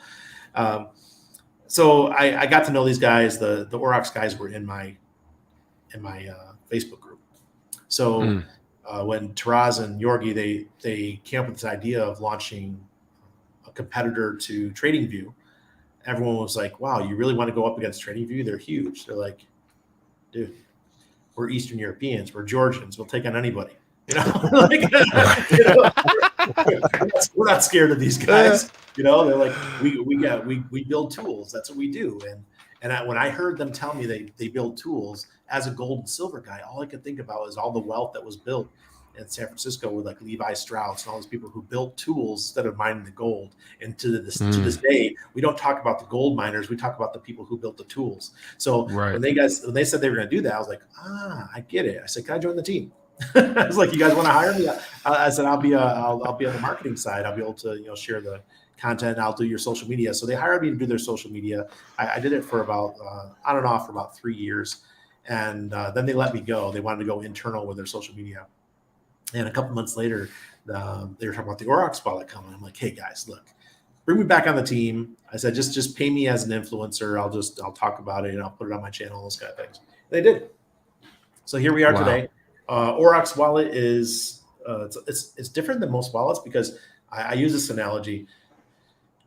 So I got to know these guys. The Aurochs guys were in my Facebook group. So when Taraz and Yorgi, they came up with this idea of launching a competitor to TradingView, everyone was like, wow, you really want to go up against TradingView? They're huge. They're like, dude, we're Eastern Europeans, we're Georgians, we'll take on anybody. Like, we're not scared of these guys. They're like, we build tools. That's what we do. And when I heard them tell me they build tools as a gold and silver guy, all I could think about is all the wealth that was built in San Francisco with like Levi Strauss and all those people who built tools instead of mining the gold. And to this day, we don't talk about the gold miners. We talk about the people who built the tools. So when they said they were going to do that, I was like, I get it. I said, can I join the team? I was like, you guys want to hire me? I said, I'll be on the marketing side. I'll be able to share the content. I'll do your social media. So they hired me to do their social media. I did it for about on and off for about 3 years, and then they let me go. They wanted to go internal with their social media. And a couple months later, they were talking about the Aurochs wallet coming. I'm like, hey guys, look, bring me back on the team. I said, just pay me as an influencer. I'll talk about it and I'll put it on my channel, those kind of things. They did. So here we are today. Aurochs wallet is it's different than most wallets because I use this analogy.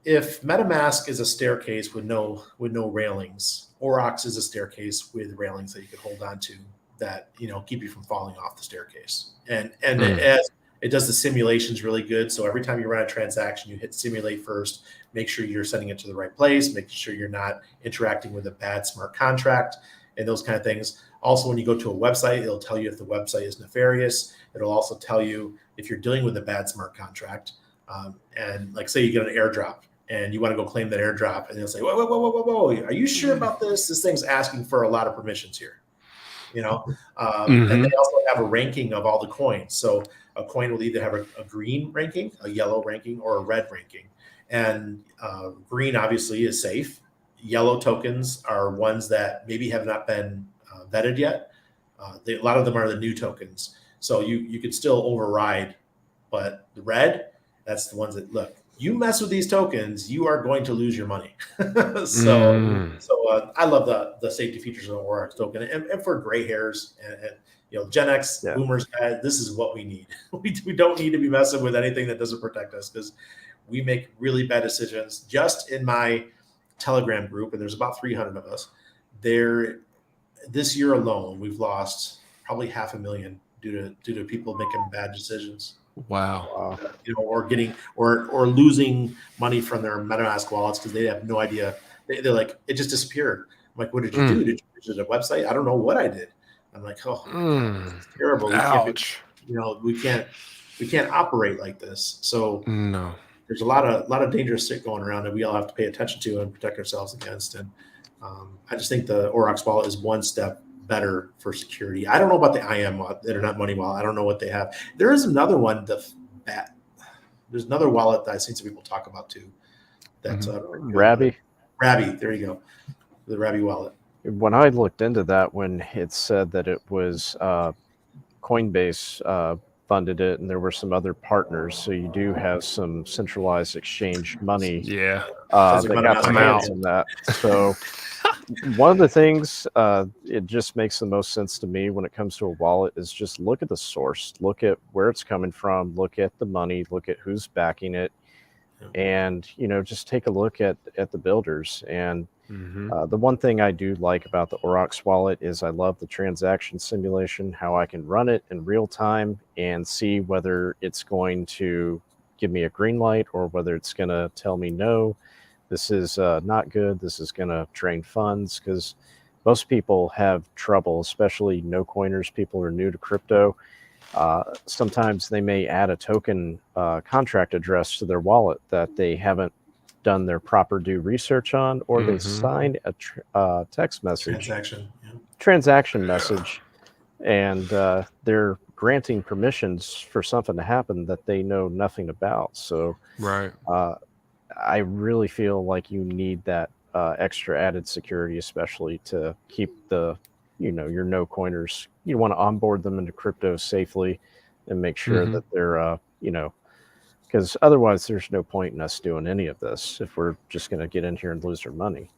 If MetaMask is a staircase with no railings, Aurochs is a staircase with railings that you can hold on to that keep you from falling off the staircase. And it does the simulations really good. So every time you run a transaction, you hit simulate first, make sure you're sending it to the right place, make sure you're not interacting with a bad smart contract and those kind of things. Also, when you go to a website, it'll tell you if the website is nefarious. It'll also tell you if you're dealing with a bad smart contract. And like say you get an airdrop and you want to go claim that airdrop and they'll say, whoa, are you sure about this? This thing's asking for a lot of permissions here. And they also have a ranking of all the coins. So a coin will either have a green ranking, a yellow ranking, or a red ranking. And green obviously is safe. Yellow tokens are ones that maybe have not been vetted yet. A lot of them are the new tokens. So you could still override, but the red, that's the ones that look, you mess with these tokens, you are going to lose your money. So I love the safety features of the Aurochs token, and for gray hairs and Gen X boomers, this is what we need. We don't need to be messing with anything that doesn't protect us because we make really bad decisions. Just in my Telegram group, and there's about 300 of us. This year alone, we've lost probably $500,000 due to people making bad decisions. Wow. Or losing money from their MetaMask wallets because they have no idea. They're like, it just disappeared. I'm like, what did you do? Did you visit a website? I don't know what I did. I'm like, it's terrible. Ouch. We can't operate like this. So no, there's a lot of dangerous shit going around that we all have to pay attention to and protect ourselves against. And I just think the Aurochs wallet is one step better for security. I don't know about the IM wallet, Internet Money wallet. I don't know what they have. There is another one, there's another wallet that I've seen some people talk about too. That's Rabby. Rabby, there you go. The Rabby wallet. When I looked into that, when it said that it was Coinbase funded it, and there were some other partners, so you do have some centralized exchange money. Yeah, that got their hands on that. So one of the things it just makes the most sense to me when it comes to a wallet is just look at the source, look at where it's coming from, look at the money, look at who's backing it, and just take a look at the builders. And the one thing I do like about the Aurochs wallet is I love the transaction simulation, how I can run it in real time and see whether it's going to give me a green light or whether it's going to tell me no, this is not good, this is going to drain funds, because most people have trouble, especially no coiners, people who are new to crypto. Sometimes they may add a token contract address to their wallet that they haven't done their proper due research on, or they signed a text message transaction message, and they're granting permissions for something to happen that they know nothing about. So I really feel like you need that extra added security, especially to keep the your no coiners. You want to onboard them into crypto safely and make sure that they're because otherwise there's no point in us doing any of this if we're just going to get in here and lose our money.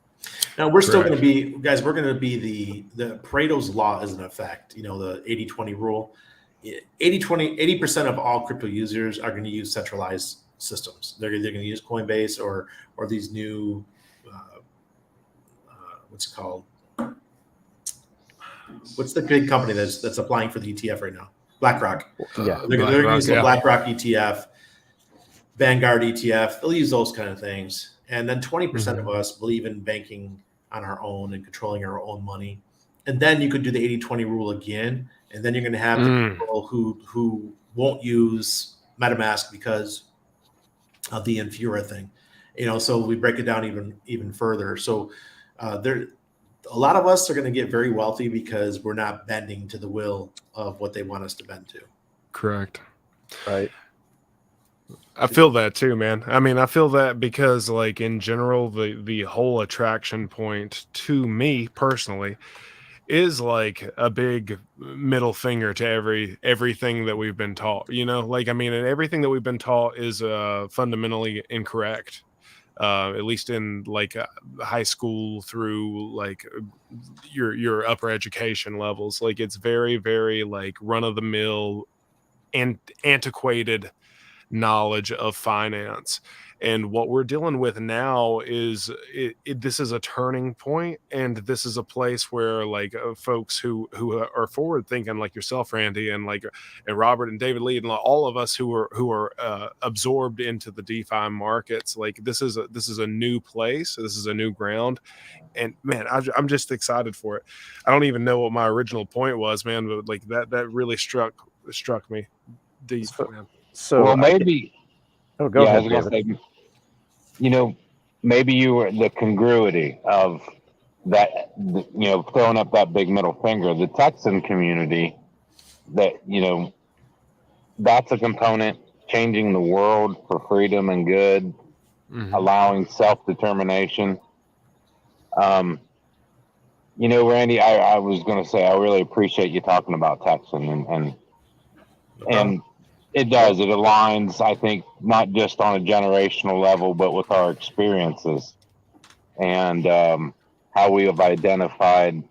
Now we're still going to be, guys, we're going to be the Pareto's law is in effect, the 80-20 rule. 80% of all crypto users are going to use centralized systems. They're going to use Coinbase or these new what's it called? What's the big company that's applying for the ETF right now? BlackRock. Yeah. They're going to use the BlackRock ETF, Vanguard ETF. They'll use those kind of things. And then 20% of us believe in banking on our own and controlling our own money. And then you could do the 80-20 rule again. And then you're going to have the people who won't use MetaMask because of the Infura thing. So we break it down even further. So a lot of us are going to get very wealthy because we're not bending to the will of what they want us to bend to. Correct. Right. I feel that too, man. I mean, I feel that because, like, in general, the whole attraction point to me personally is like a big middle finger to everything that we've been taught. Like, I mean, and everything that we've been taught is fundamentally incorrect. At least in like high school through like your upper education levels. Like, it's very, very like run of the mill and antiquated knowledge of finance. And what we're dealing with now is this is a turning point, and this is a place where like folks who are forward thinking, like yourself, Randy, and Robert and David Lee, and all of us who are absorbed into the DeFi markets. Like, this is a new place. This is a new ground, and man, I'm just excited for it. I don't even know what my original point was, man, but like that really struck me deep, man. So well, maybe. Go ahead, I was gonna David. say, maybe you were the congruity of that. Throwing up that big middle finger. The Texan community, that that's a component, changing the world for freedom and good, allowing self-determination. Randy, I was going to say, I really appreciate you talking about Texan and it does. It aligns, I think, not just on a generational level, but with our experiences and how we have identified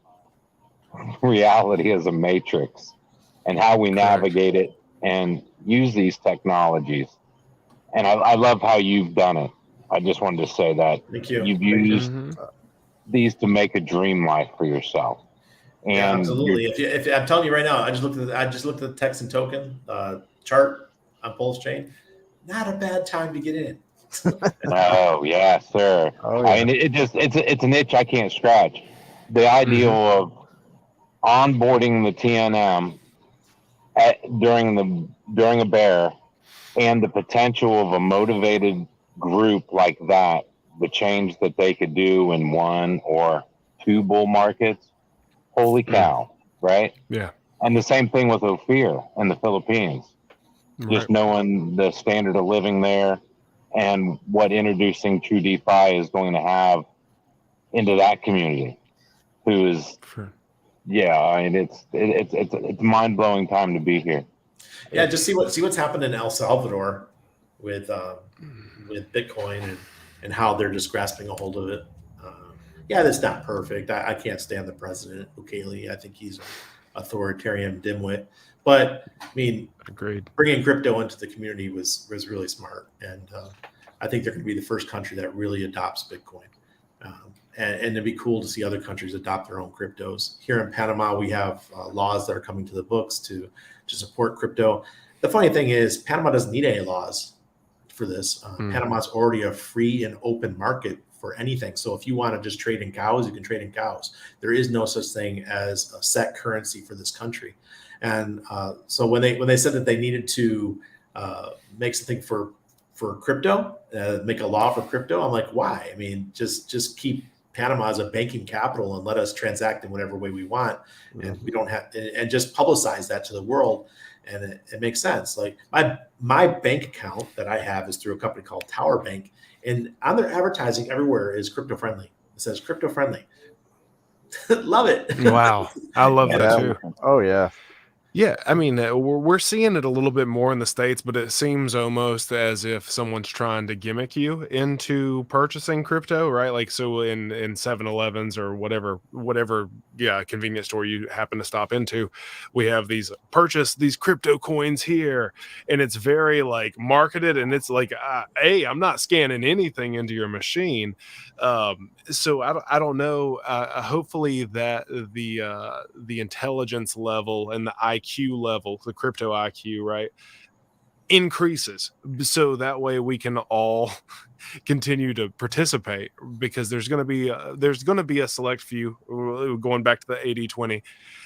reality as a matrix and how we navigate it and use these technologies. And I love how you've done it. I just wanted to say that. Thank you. You've used these to make a dream life for yourself. And yeah, absolutely. If I'm telling you right now, I just looked at the Texan token chart on Pulse Chain. Not a bad time to get in. Oh yeah, sir. Oh, yeah. I mean, it's an itch I can't scratch. The idea of onboarding the TNM during a bear, and the potential of a motivated group like that, the change that they could do in 1 or 2 bull markets. Holy cow, right? Yeah. And the same thing with Ophir in the Philippines. Just knowing the standard of living there and what introducing True DeFi is going to have into that community, who is, I mean, it's a mind-blowing time to be here. Yeah, just see what's happened in El Salvador with Bitcoin and how they're just grasping a hold of it. That's not perfect. I can't stand the president, Bukele. I think he's an authoritarian dimwit. But I mean, agreed. Bringing crypto into the community was really smart, and I think they're going to be the first country that really adopts Bitcoin. And it'd be cool to see other countries adopt their own cryptos. Here in Panama, we have laws that are coming to the books to support crypto. The funny thing is, Panama doesn't need any laws for this. Panama's already a free and open market for anything. So if you want to just trade in cows, you can trade in cows. There is no such thing as a set currency for this country. And so when they said that they needed to make something for crypto, make a law for crypto, I'm like, why? I mean, just keep Panama as a banking capital and let us transact in whatever way we want, and we don't have, and just publicize that to the world, and it makes sense. Like my bank account that I have is through a company called Tower Bank, and on their advertising everywhere is crypto friendly. It says crypto friendly. Love it. Wow, I love that too. Oh yeah. Yeah, I mean, we're seeing it a little bit more in the States, but it seems almost as if someone's trying to gimmick you into purchasing crypto, right? Like, so in 7-Elevens or whatever, yeah, convenience store you happen to stop into, we have these purchase these crypto coins here, and it's very like marketed, and it's like, hey, I'm not scanning anything into your machine. So I don't know. Hopefully that the intelligence level and the IQ level, the crypto IQ, right, increases, so that way we can all continue to participate, because there's going to be a select few, going back to the 80-20,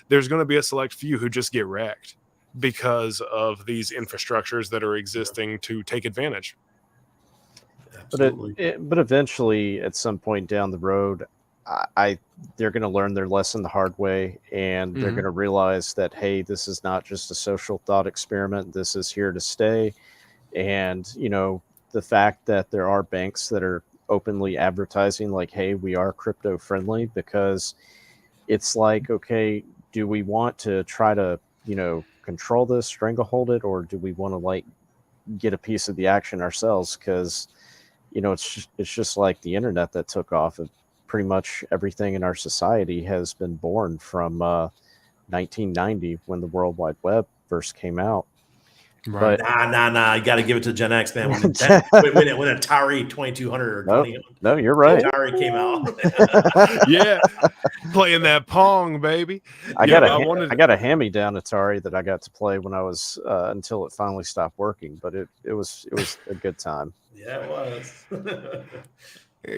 there's going to be a select few who just get wrecked because of these infrastructures that are existing to take advantage. Absolutely. But eventually, at some point down the road, they're going to learn their lesson the hard way, and they're going to realize that, hey, this is not just a social thought experiment. This is here to stay. And the fact that there are banks that are openly advertising like, hey, we are crypto friendly, because it's like, okay, do we want to try to control this, stranglehold it, or do we want to like get a piece of the action ourselves? Because it's just like the internet that took off. Pretty much everything in our society has been born from 1990, when the World Wide Web first came out. Right. But Nah. You got to give it to Gen X, man. When Atari 2200 or 20, no, you're right. Atari came out. Yeah, playing that Pong, baby. I got a hand-me-down Atari that I got to play when I was until it finally stopped working. But it was a good time. Yeah, it was.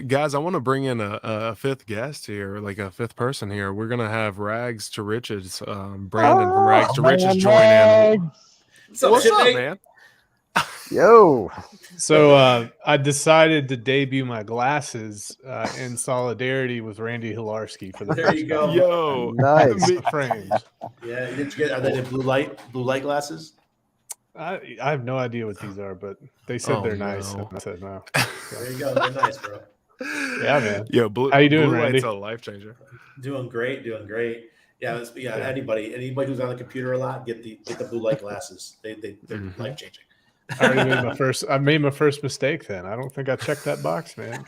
Guys, I want to bring in a fifth guest here, like a fifth person here. We're gonna have Rags to Riches, Brandon from Rags to Riches join in. What's up, man? Yo. So I decided to debut my glasses in solidarity with Randy Hilarski for the There first you go. time. Yo, Nice. Frames. Yeah, did you get? Are they the blue light glasses? I have no idea what these are, but they said they're nice. no. And I said no. There you go. They're nice, bro. Yeah, man. Yo, How you doing, blue Randy? light's a life changer. Doing great. Yeah, Anybody who's on the computer a lot, get the blue light glasses. They're life changing. I already made my first mistake. Then I don't think I checked that box, man.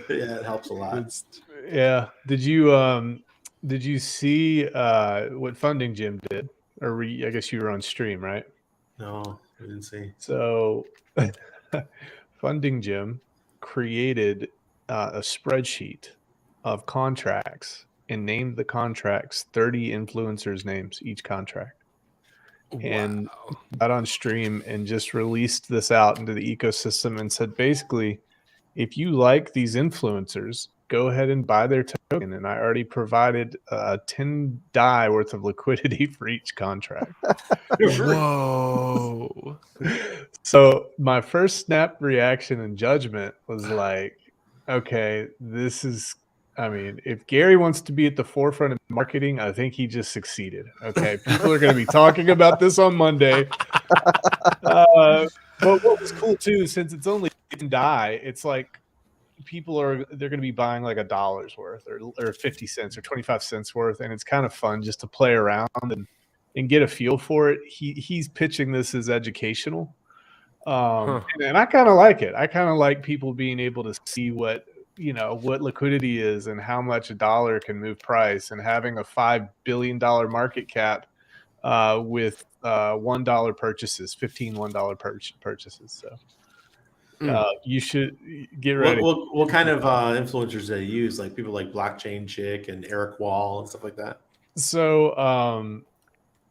Yeah, it helps a lot. Yeah. Did you see what Funding Jim did? Or I guess you were on stream, right? No, I didn't see. So Funding Jim created a spreadsheet of contracts and named the contracts 30 influencers' names, each contract. And got on stream and just released this out into the ecosystem and said, basically, if you like these influencers, go ahead and buy their token. And I already provided 10 DAI worth of liquidity for each contract. Whoa. So my first snap reaction and judgment was like, okay, if Gary wants to be at the forefront of marketing, I think he just succeeded. Okay, people are going to be talking about this on Monday. But what was cool too, since it's only DAI, it's like they're going to be buying like $1 worth or 50 cents or 25 cents worth, and it's kind of fun just to play around and get a feel for it. He's pitching this as educational, and I kind of like it. I kind of like people being able to see what liquidity is and how much $1 can move price, and having a $5 billion market cap with $1 purchases, 15 $1 purchases. So you should get ready. What kind of influencers do they use? Like people like Blockchain Chick and Eric Wall and stuff like that? So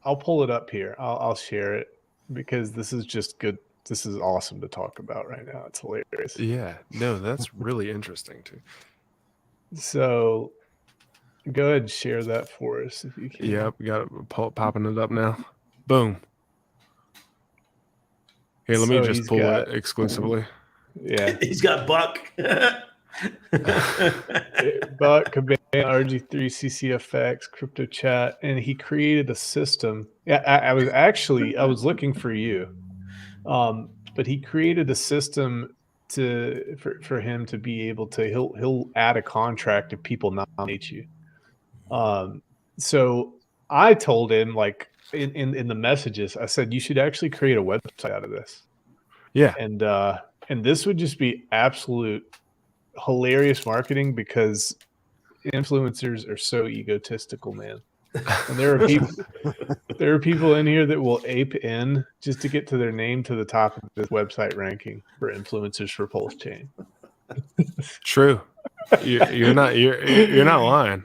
I'll pull it up here. I'll share it because this is just good. This is awesome to talk about right now. It's hilarious. Yeah, no, that's really interesting too. So go ahead and share that for us if you can. Yep, got it popping it up now. Boom. Here, let me just pull it exclusively. Yeah. He's got Buck. Buck, Cabana, RG3, CCFX, Crypto Chat, and he created a system. Yeah, I was looking for you. But he created a system for him to be able to he'll add a contract if people nominate you. So I told him, like, in the messages, I said, you should actually create a website out of this. Yeah. And this would just be absolute hilarious marketing, because influencers are so egotistical, man. And there are people in here that will ape in just to get to their name to the top of this website ranking for influencers for Pulse Chain. True. You're not lying.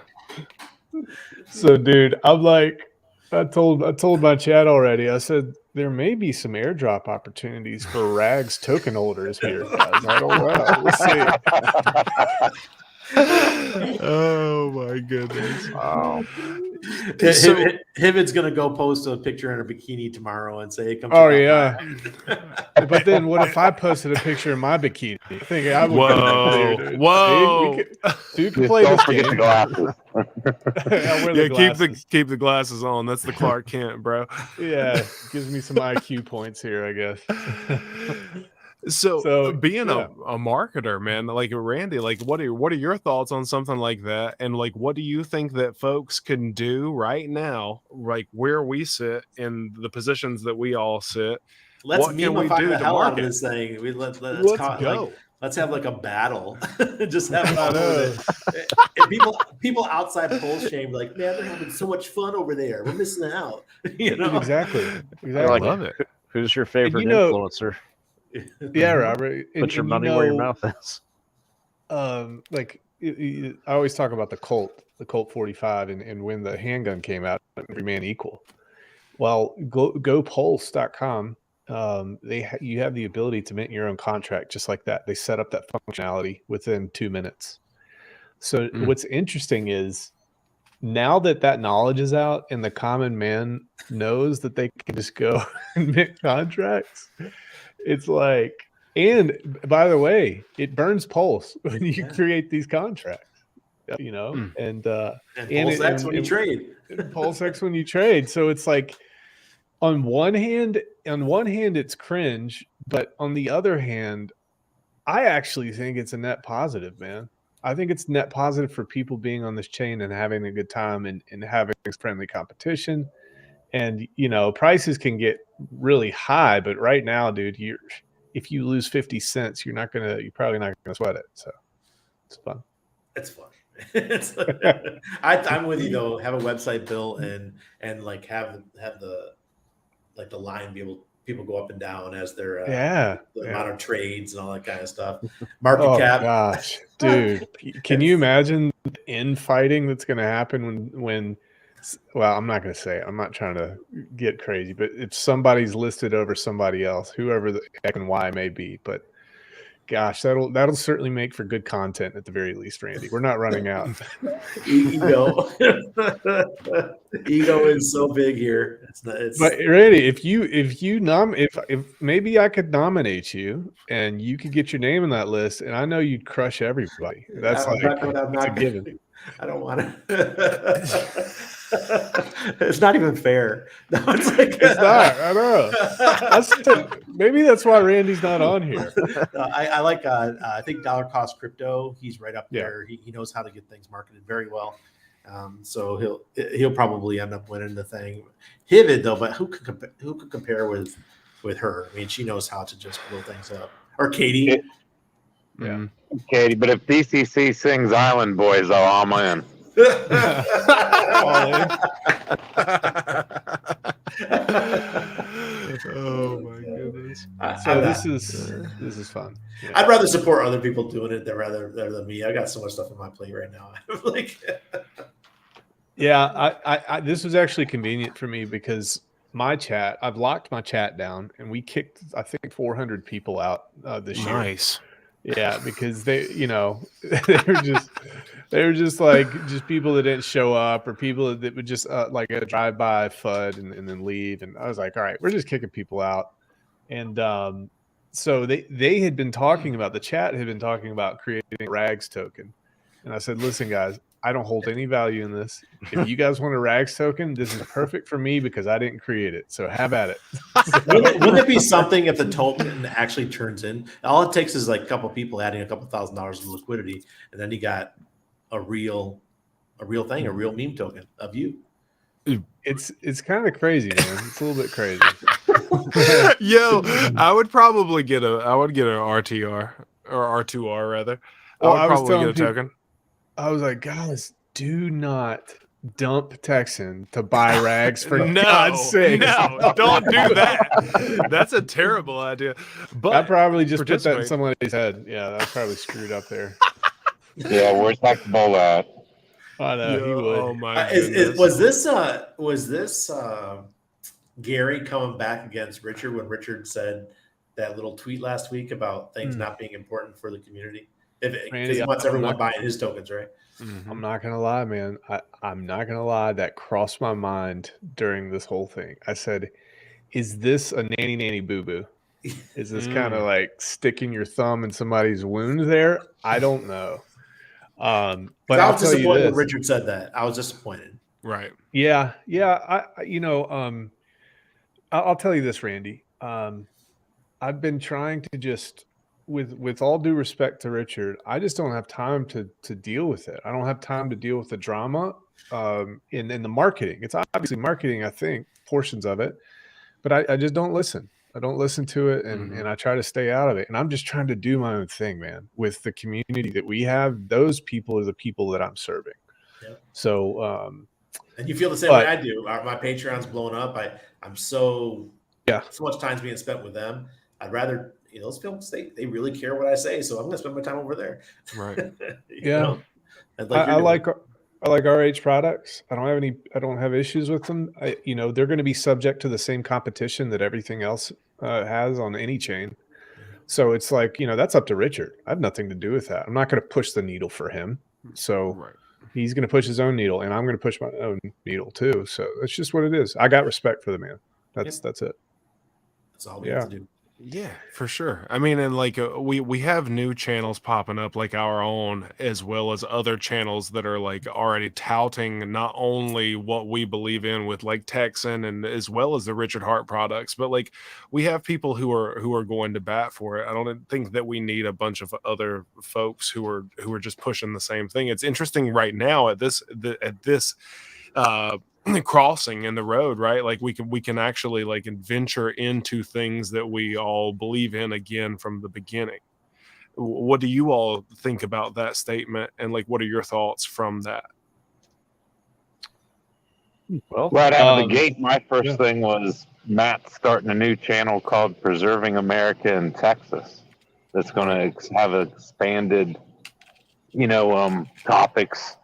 So, dude, I'm like, I told my chat already. I said there may be some airdrop opportunities for Rags token holders here, guys. I don't know. We'll see. Oh my goodness! Wow. So- Hivid's gonna go post a picture in a bikini tomorrow and say, "Come." Oh, check out yeah. But then, what if I posted a picture of my bikini? I think I would. Whoa! Dude can play Don't this forget game. the glasses. I wear the Yeah, glasses. keep the glasses on. That's the Clark Kent, bro. Yeah, gives me some IQ points here, I guess. So being yeah. a marketer, man, like Randy, like what are your thoughts on something like that? And like, what do you think that folks can do right now, like where we sit in the positions that we all sit? Let's What can we memify do the to hell out of market? this thing. Let's go. Like, let's have like a battle. Just have I fun know. with it. And people outside Pulse Chain be like, man, they're having so much fun over there. We're missing out. You know? Exactly. I Like- love it. Who's your favorite you know- influencer? Yeah, Robert. Put your money where your mouth is. Like I always talk about the Colt 45, and when the handgun came out, every man equal. Well, go pulse.com. You have the ability to mint your own contract just like that. They set up that functionality within 2 minutes. So what's interesting is now that knowledge is out and the common man knows that they can just go and mint contracts, it's like, and by the way, it burns Pulse when you create these contracts, you know, and Pulse X when you trade. Pulse X when you trade. So it's like, on one hand, it's cringe, but on the other hand, I actually think it's a net positive, man. I think it's net positive for people being on this chain and having a good time and having friendly competition. And, you know, prices can get really high, but right now, dude, if you lose 50 cents, you're probably not gonna sweat it. So it's fun. It's fun. It's like, I'm with you though. Have a website built and like have the line people go up and down as their amount of trades and all that kind of stuff. Market cap. Gosh, dude, can you imagine the infighting that's going to happen when? Well, I'm not going to say it. I'm not trying to get crazy, but if somebody's listed over somebody else, whoever the X and Y may be, but gosh, that'll certainly make for good content at the very least, Randy. We're not running out. Ego. Ego is so big here. It's But Randy, if maybe I could nominate you and you could get your name in that list, and I know you'd crush everybody. That's I'm a given. I don't want to. It's not even fair. No, it's like It's not. I know. Maybe that's why Randy's not on here. I like. I think dollar cost crypto. He's right up there. He knows how to get things marketed very well. So he'll probably end up winning the thing. Hivid though, but who could compare with her? I mean, she knows how to just blow things up. Or Katie. Yeah. Katie, but if DCC sings Island Boys, I'm in. Oh my goodness! So this is fun. Yeah. I'd rather support other people doing it than me. I got so much stuff on my plate right now. Like, yeah, I this was actually convenient for me because I've locked my chat down, and we kicked I think 400 people out this year. Nice. Yeah, because they were just like people that didn't show up, or people that would just like a drive-by FUD and then leave. And I was like, all right, we're just kicking people out. And so they had been talking about, the chat had been talking about creating a Rags token. And I said, listen, guys, I don't hold any value in this. If you guys want a Rags token, this is perfect for me because I didn't create it. So have at it. wouldn't it be something if the token actually turns in? All it takes is like a couple people adding a couple $1,000s of liquidity, and then you got a real a real thing, a real meme token of you. It's kind of crazy, man. It's a little bit crazy. Yo, I would probably get an RTR or R2R rather. Well, I I would was probably telling get a people, token. I was like, guys, do not dump Texan to buy rags for No, God's sake. no, don't do that. That's a terrible idea. But I probably just put that in participate. somebody's head. Yeah, I probably screwed up there. Yeah, where's Hector at? I know he Yo, would. oh my goodness. Was this Gary coming back against Richard when Richard said that little tweet last week about things not being important for the community? Because he wants everyone buying his tokens, right? I'm not gonna lie, man. I'm not gonna lie. That crossed my mind during this whole thing. I said, "Is this a nanny boo boo? Is this kind of like sticking your thumb in somebody's wound there? I don't know." But I I'll was tell you disappointed when this. Richard said that. I was disappointed. Right. Yeah. I'll tell you this, Randy. I've been trying to just, with all due respect to Richard, I just don't have time to deal with it. I don't have time to deal with the drama in the marketing. It's obviously marketing, I think, portions of it, but I just don't listen. I don't listen to it, and I try to stay out of it. And I'm just trying to do my own thing, man. With the community that we have, those people are the people that I'm serving. Yep. So, and you feel the same way I do. My Patreon's blown up. I'm so much time's being spent with them. I'd rather, those films, they really care what I say, so I'm going to spend my time over there. Right. I like RH products. I don't have issues with them. They're going to be subject to the same competition that everything else has on any chain. So it's like, that's up to Richard. I have nothing to do with that. I'm not going to push the needle for him. So he's going to push his own needle, and I'm going to push my own needle too. So that's just what it is. I got respect for the man. That's it. That's all we have to do. Yeah, for sure. I mean, and like we have new channels popping up like our own, as well as other channels that are like already touting not only what we believe in with like Texan and as well as the Richard Hart products, but like we have people who are going to bat for it. I don't think that we need a bunch of other folks who are just pushing the same thing. It's interesting right now at this crossing in the road, right? Like we can actually like venture into things that we all believe in again from the beginning. What do you all think about that statement, and like what are your thoughts from that? Well, right out of the gate, my first thing was Matt starting a new channel called Preserving America in Texas. That's going to have expanded, topics.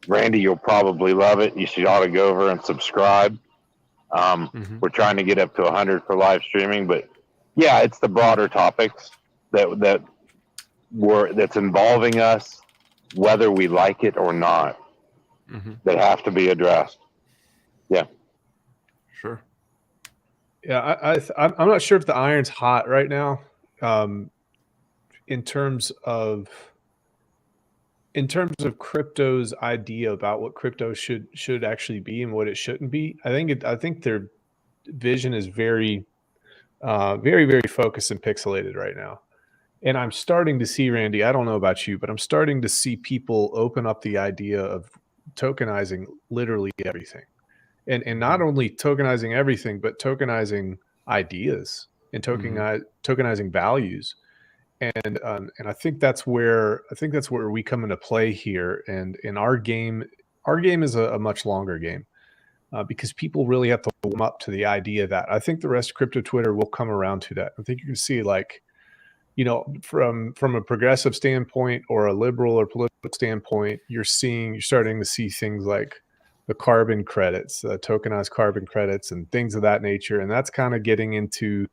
Randy, you'll probably love it. You should ought to go over and subscribe. We're trying to get up to 100 for live streaming, but yeah, it's the broader topics that's involving us, whether we like it or not, that have to be addressed. Yeah, sure. Yeah, I'm not sure if the iron's hot right now, in terms of crypto's idea about what crypto should actually be and what it shouldn't be. I think their vision is very, very, very focused and pixelated right now. And I'm starting to see, Randy, I don't know about you, but I'm starting to see people open up the idea of tokenizing literally everything. And not only tokenizing everything, but tokenizing ideas and tokenizing values. And I think that's where we come into play here. And in our game is a much longer game, because people really have to warm up to the idea that I think the rest of crypto Twitter will come around to that. I think you can see, like, from a progressive standpoint or a liberal or political standpoint, you're starting to see things like the carbon credits, tokenized carbon credits and things of that nature. And that's kind of getting into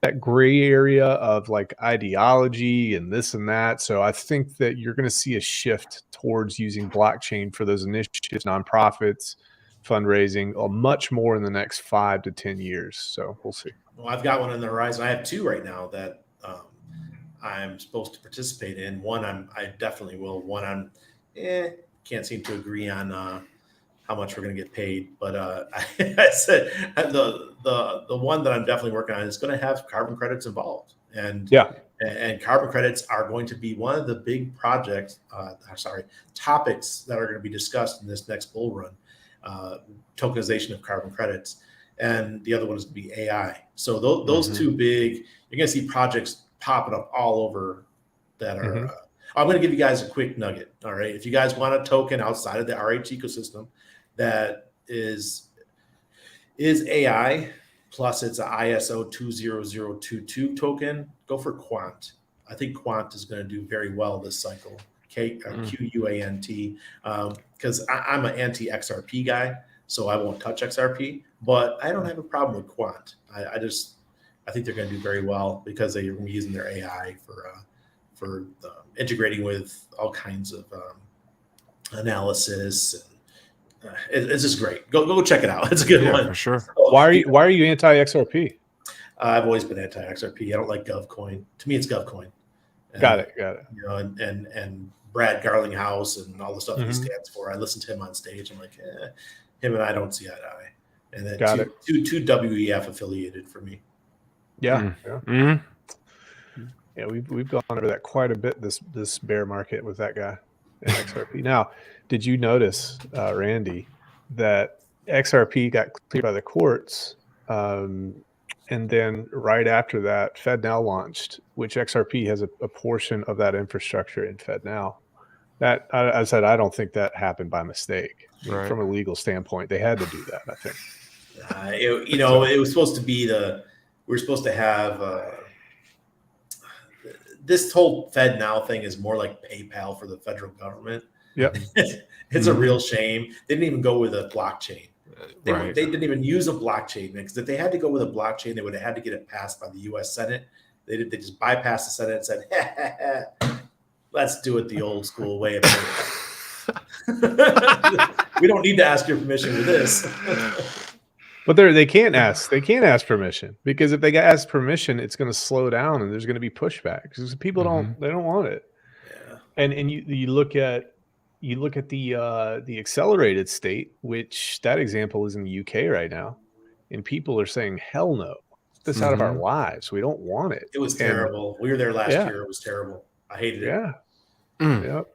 that gray area of like ideology and this and that. So I think that you're going to see a shift towards using blockchain for those initiatives, nonprofits, fundraising, much more in the next 5 to 10 years. So we'll see. Well, I've got one on the horizon. I have two right now that I'm supposed to participate in. One I definitely will. One can't seem to agree on how much we're going to get paid. But I said the one that I'm definitely working on is going to have carbon credits involved. And And carbon credits are going to be one of the big topics that are going to be discussed in this next bull run. Tokenization of carbon credits, and the other one is going to be AI. So those two big, you're going to see projects popping up all over that are. I'm going to give you guys a quick nugget. All right, if you guys want a token outside of the RH ecosystem that is AI plus it's an ISO 20022 token, go for Quant. I think Quant is going to do very well this cycle. QUANT, because I'm an anti-XRP guy, so I won't touch XRP, but I don't have a problem with Quant. I think they're going to do very well because they're using their AI for integrating with all kinds of analysis. And it's just great. Go check it out. It's a good one for sure. So, Why are you anti-XRP? I've always been anti-XRP. I don't like GovCoin. To me, it's GovCoin. Got it. You know, and Brad Garlinghouse and all the stuff he stands for. I listen to him on stage. I'm like, him and I don't see eye to eye. And then two WEF affiliated for me. Yeah. Yeah, we've gone over that quite a bit this bear market with that guy in XRP. Now, did you notice, Randy, that XRP got cleared by the courts, and then right after that, FedNow launched, which XRP has a portion of that infrastructure in FedNow. That I said I don't think that happened by mistake. Right. From a legal standpoint, they had to do that. I think. It was supposed to be we're supposed to have. This whole FedNow thing is more like PayPal for the federal government. Yep. It's a real shame. They didn't even go with a blockchain. They didn't even use a blockchain, because if they had to go with a blockchain, they would have had to get it passed by the U.S. Senate. They just bypassed the Senate and said, let's do it the old school way. We don't need to ask your permission for this. But they can't ask permission, because if they ask permission, it's going to slow down and there's going to be pushback because people don't want it. Yeah. And you look at the accelerated state, which that example is in the UK right now, and people are saying, hell no, get this out of our lives. We don't want it. It was terrible. We were there last year. It was terrible. I hated it. Yeah. Yep.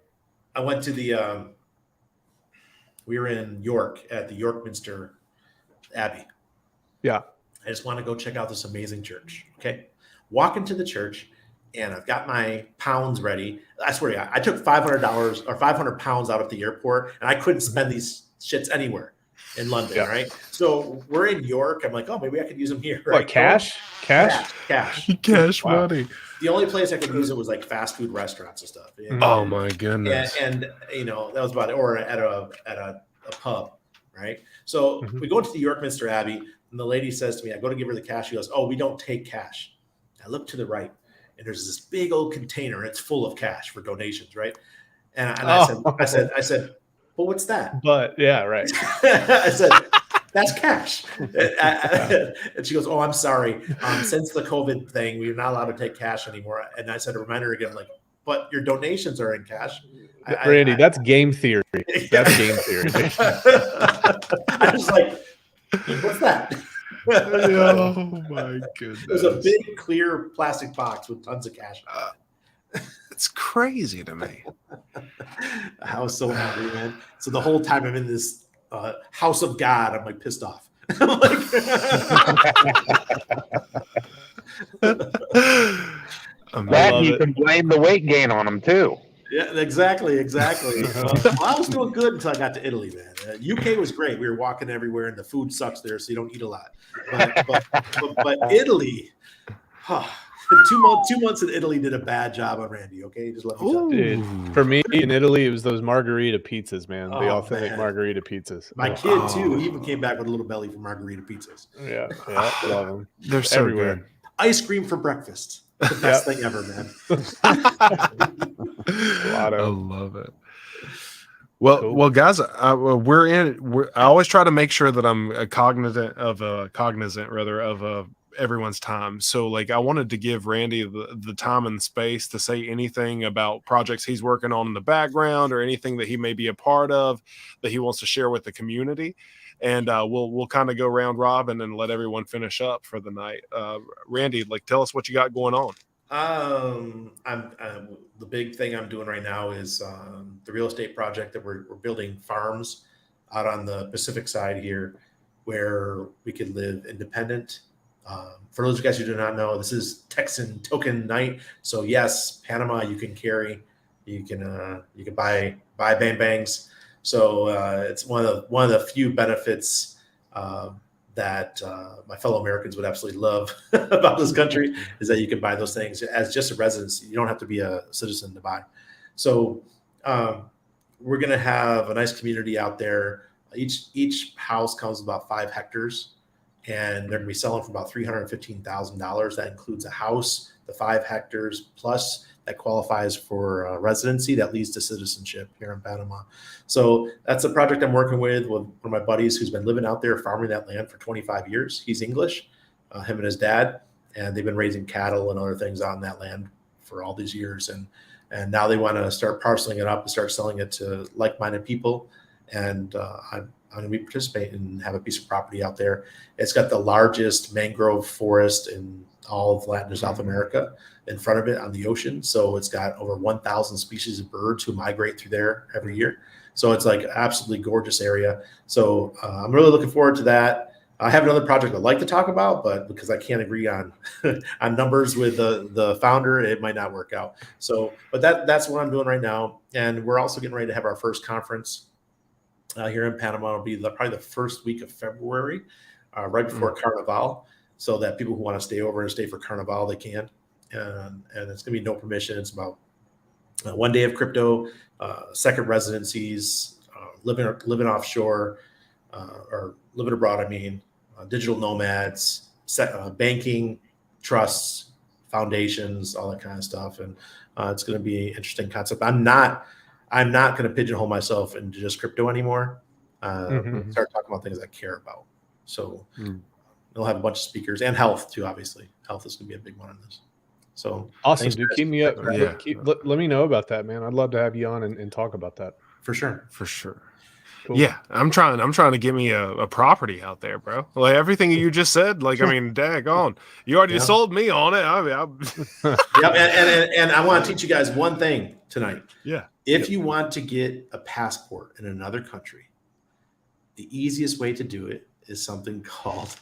I went to we were in York at the Yorkminster Abbey. Yeah. I just want to go check out this amazing church. Okay. Walk into the church and I've got my pounds ready. I swear to God, I took $500 or 500 pounds out of the airport and I couldn't spend these shits anywhere in London. Yeah. Right. So we're in York. I'm like, oh, maybe I could use them here. Right? What, cash? Cash money. The only place I could use it was like fast food restaurants and stuff. Oh my goodness. And that was about it. Or at a pub. Right. So we go into the Yorkminster Abbey and the lady says to me, I go to give her the cash. She goes, oh, we don't take cash. I look to the right and there's this big old container and it's full of cash for donations. Right. And I said, well, what's that? But yeah, right. I said, that's cash. And she goes, oh, I'm sorry. Since the COVID thing, we're not allowed to take cash anymore. And I said to remind her again, like, but your donations are in cash. Randy, that's game theory. That's game theory. I was like, what's that? Oh my goodness. It was a big clear plastic box with tons of cash. It's crazy to me. I was so angry, man. So the whole time I'm in this house of God, I'm like pissed off. That you can blame the weight gain on them too. Yeah, exactly. Well, I was doing good until I got to Italy, man. UK was great. We were walking everywhere, and the food sucks there, so you don't eat a lot. But Italy, 2 months in Italy did a bad job on Randy. Okay, just let me tell you. Dude, for me in Italy, it was those margarita pizzas, man. The authentic margarita pizzas. My kid too. He even came back with a little belly for margarita pizzas. Yeah, love them. They're so everywhere. good. Ice cream for breakfast. The best thing ever, man. I love it. Well, guys, I always try to make sure that I'm cognizant of everyone's time. So, like, I wanted to give Randy the time and space to say anything about projects he's working on in the background or anything that he may be a part of that he wants to share with the community. And we'll kind of go round robin and let everyone finish up for the night. Randy, like, tell us what you got going on. The big thing I'm doing right now is the real estate project that we're building farms out on the Pacific side here, where we could live independent. For those of you guys who do not know, this is Texan token night. So yes, Panama you can carry, you can buy bang bangs. So it's one of the few benefits that my fellow Americans would absolutely love about this country is that you can buy those things as just a resident. You don't have to be a citizen to buy. So we're going to have a nice community out there. Each house comes with about 5 hectares, and they're going to be selling for about $315,000. That includes a house, the 5 hectares, plus that qualifies for residency that leads to citizenship here in Panama. So that's a project I'm working with one of my buddies who's been living out there farming that land for 25 years. He's English, him and his dad, and they've been raising cattle and other things on that land for all these years. And now they want to start parceling it up and start selling it to like-minded people. And I'm going to be participating and have a piece of property out there. It's got the largest mangrove forest in all of Latin and South America in front of it on the ocean. So it's got over 1,000 species of birds who migrate through there every year. So it's like an absolutely gorgeous area. So I'm really looking forward to that. I have another project I'd like to talk about, but because I can't agree on on numbers with the founder, it might not work out. So, but that's what I'm doing right now. And we're also getting ready to have our first conference here in Panama. It'll be probably the first week of February, right before Carnival, so that people who want to stay over and stay for Carnival, they can. And it's going to be no permission. It's about 1 day of crypto, second residencies, living offshore, or living abroad. I mean, digital nomads, banking, trusts, foundations, all that kind of stuff. And it's going to be an interesting concept. I'm not going to pigeonhole myself into just crypto anymore. Start talking about things I care about. So they'll have a bunch of speakers, and health too. Obviously, health is going to be a big one in this. So awesome, thanks, dude. guys. Keep me up. Yeah. Let me know about that, man. I'd love to have you on and talk about that. For sure. Cool. Yeah, I'm trying to get me a property out there, bro. Like everything you just said, like I mean, daggone, you already sold me on it. I mean, and I want to teach you guys one thing tonight. Yeah. If you want to get a passport in another country, the easiest way to do it is something called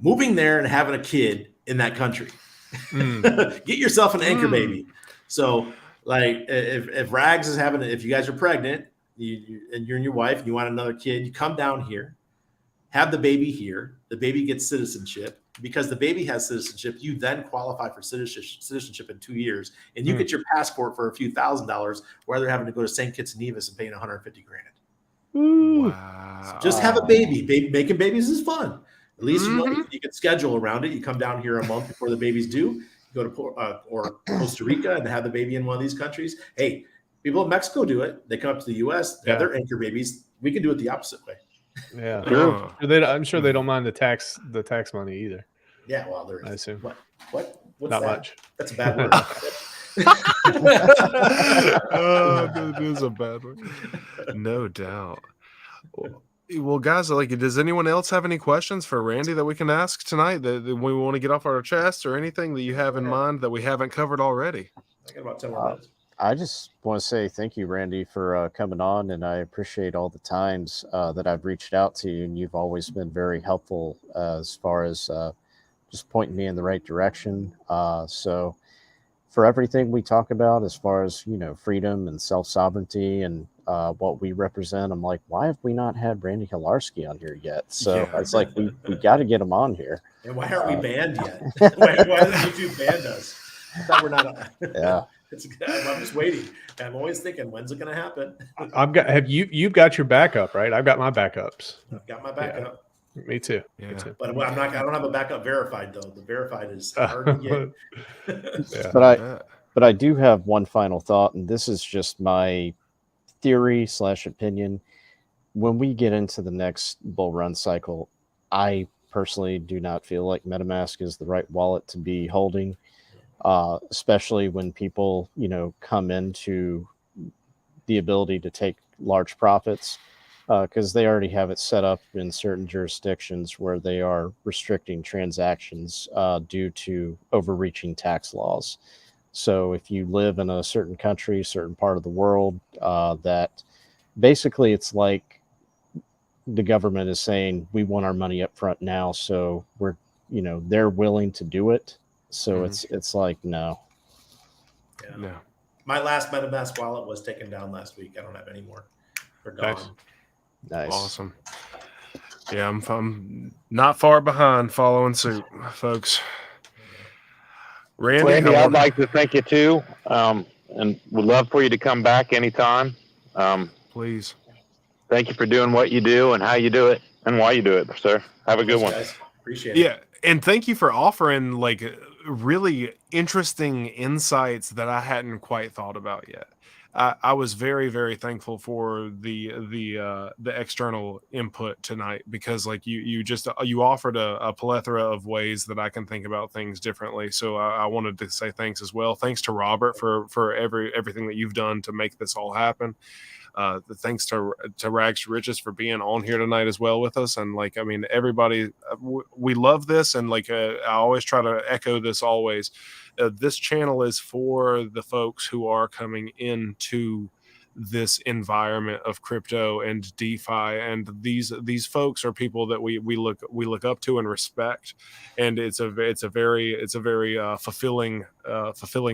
moving there and having a kid in that country. Get yourself an anchor baby. So, like, if Rags is if you guys are pregnant, and you're and your wife, and you want another kid, you come down here, have the baby here. The baby gets citizenship. Because the baby has citizenship, you then qualify for citizenship in 2 years, and you get your passport for a few $1,000s, rather having to go to St. Kitts and Nevis and paying $150,000. Wow. So just have a baby. Making babies is fun. At least you know you can schedule around it. You come down here a month before the baby's due. You go to or Costa Rica and have the baby in one of these countries. Hey, people in Mexico do it. They come up to the U.S. They have their anchor babies. We can do it the opposite way. Yeah, I'm sure they don't mind the tax money either. Yeah, well, there is. I assume. What's not that? much. That's a bad word. That is a bad word. No doubt. Well, guys, like, does anyone else have any questions for Randy that we can ask tonight that we want to get off our chest, or anything that you have in mind that we haven't covered already? I got about 10 more minutes. I just want to say thank you, Randy, for coming on, and I appreciate all the times that I've reached out to you, and you've always been very helpful as far as just pointing me in the right direction. So for everything we talk about as far as, freedom and self-sovereignty and what we represent, I'm like, why have we not had Randy Hilarski on here yet? So it's like, we got to get him on here. And why aren't we banned yet? why does YouTube ban us? I thought we're not. Yeah. I'm just waiting. I'm always thinking, when's it going to happen? You've got your backup, right? I've got my backups. I've got my backup. Yeah. Me too. But I don't have a backup verified though. The verified is hard to get. But I do have one final thought, and this is just my theory / opinion. When we get into the next bull run cycle, I personally do not feel like MetaMask is the right wallet to be holding. Especially when people, come into the ability to take large profits, because they already have it set up in certain jurisdictions where they are restricting transactions due to overreaching tax laws. So if you live in a certain country, certain part of the world, that basically it's like the government is saying we want our money up front now, so we're, they're willing to do it. So it's like no. Yeah. No. My last MetaMask wallet was taken down last week. I don't have any more. They're gone. Nice. Awesome. Yeah, I'm not far behind following suit, folks. Randy, I'd like to thank you too, and would love for you to come back anytime. Please. Thank you for doing what you do and how you do it and why you do it, sir. Have a good one. Guys. Appreciate it. Yeah, and thank you for offering like really interesting insights that I hadn't quite thought about yet. I was very, very thankful for the external input tonight, because like you offered a plethora of ways that I can think about things differently. So I wanted to say thanks as well. Thanks to Robert for everything that you've done to make this all happen. Thanks to Rags to Riches for being on here tonight as well with us. And like, I mean, everybody, we love this. And like, I always try to echo this always. This channel is for the folks who are coming into this environment of crypto and DeFi, and these folks are people that we look up to and respect, and it's a very fulfilling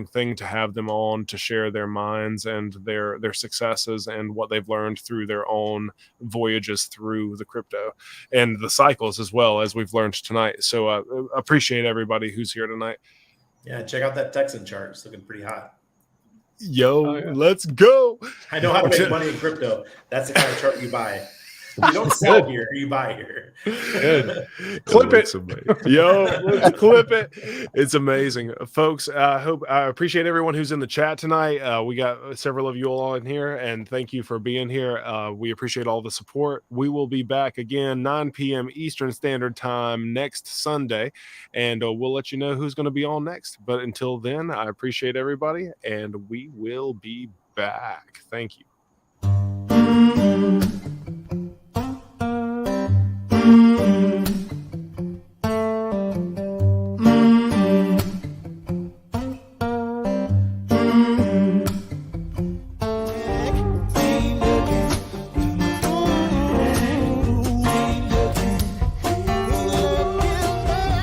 thing to have them on to share their minds and their successes and what they've learned through their own voyages through the crypto and the cycles, as well as we've learned tonight. So appreciate everybody who's here tonight. Yeah, check out that Texan chart. It's looking pretty hot. Yo, let's go. I know how to make money in crypto. That's the kind of chart you buy. You don't sell here, you buy here. Good. Clip it. Yo, let's clip it. It's amazing. Folks, I appreciate everyone who's in the chat tonight. We got several of you all in here, and thank you for being here. We appreciate all the support. We will be back again 9 p.m. Eastern Standard Time next Sunday, and we'll let you know who's going to be on next. But until then, I appreciate everybody, and we will be back. Thank you.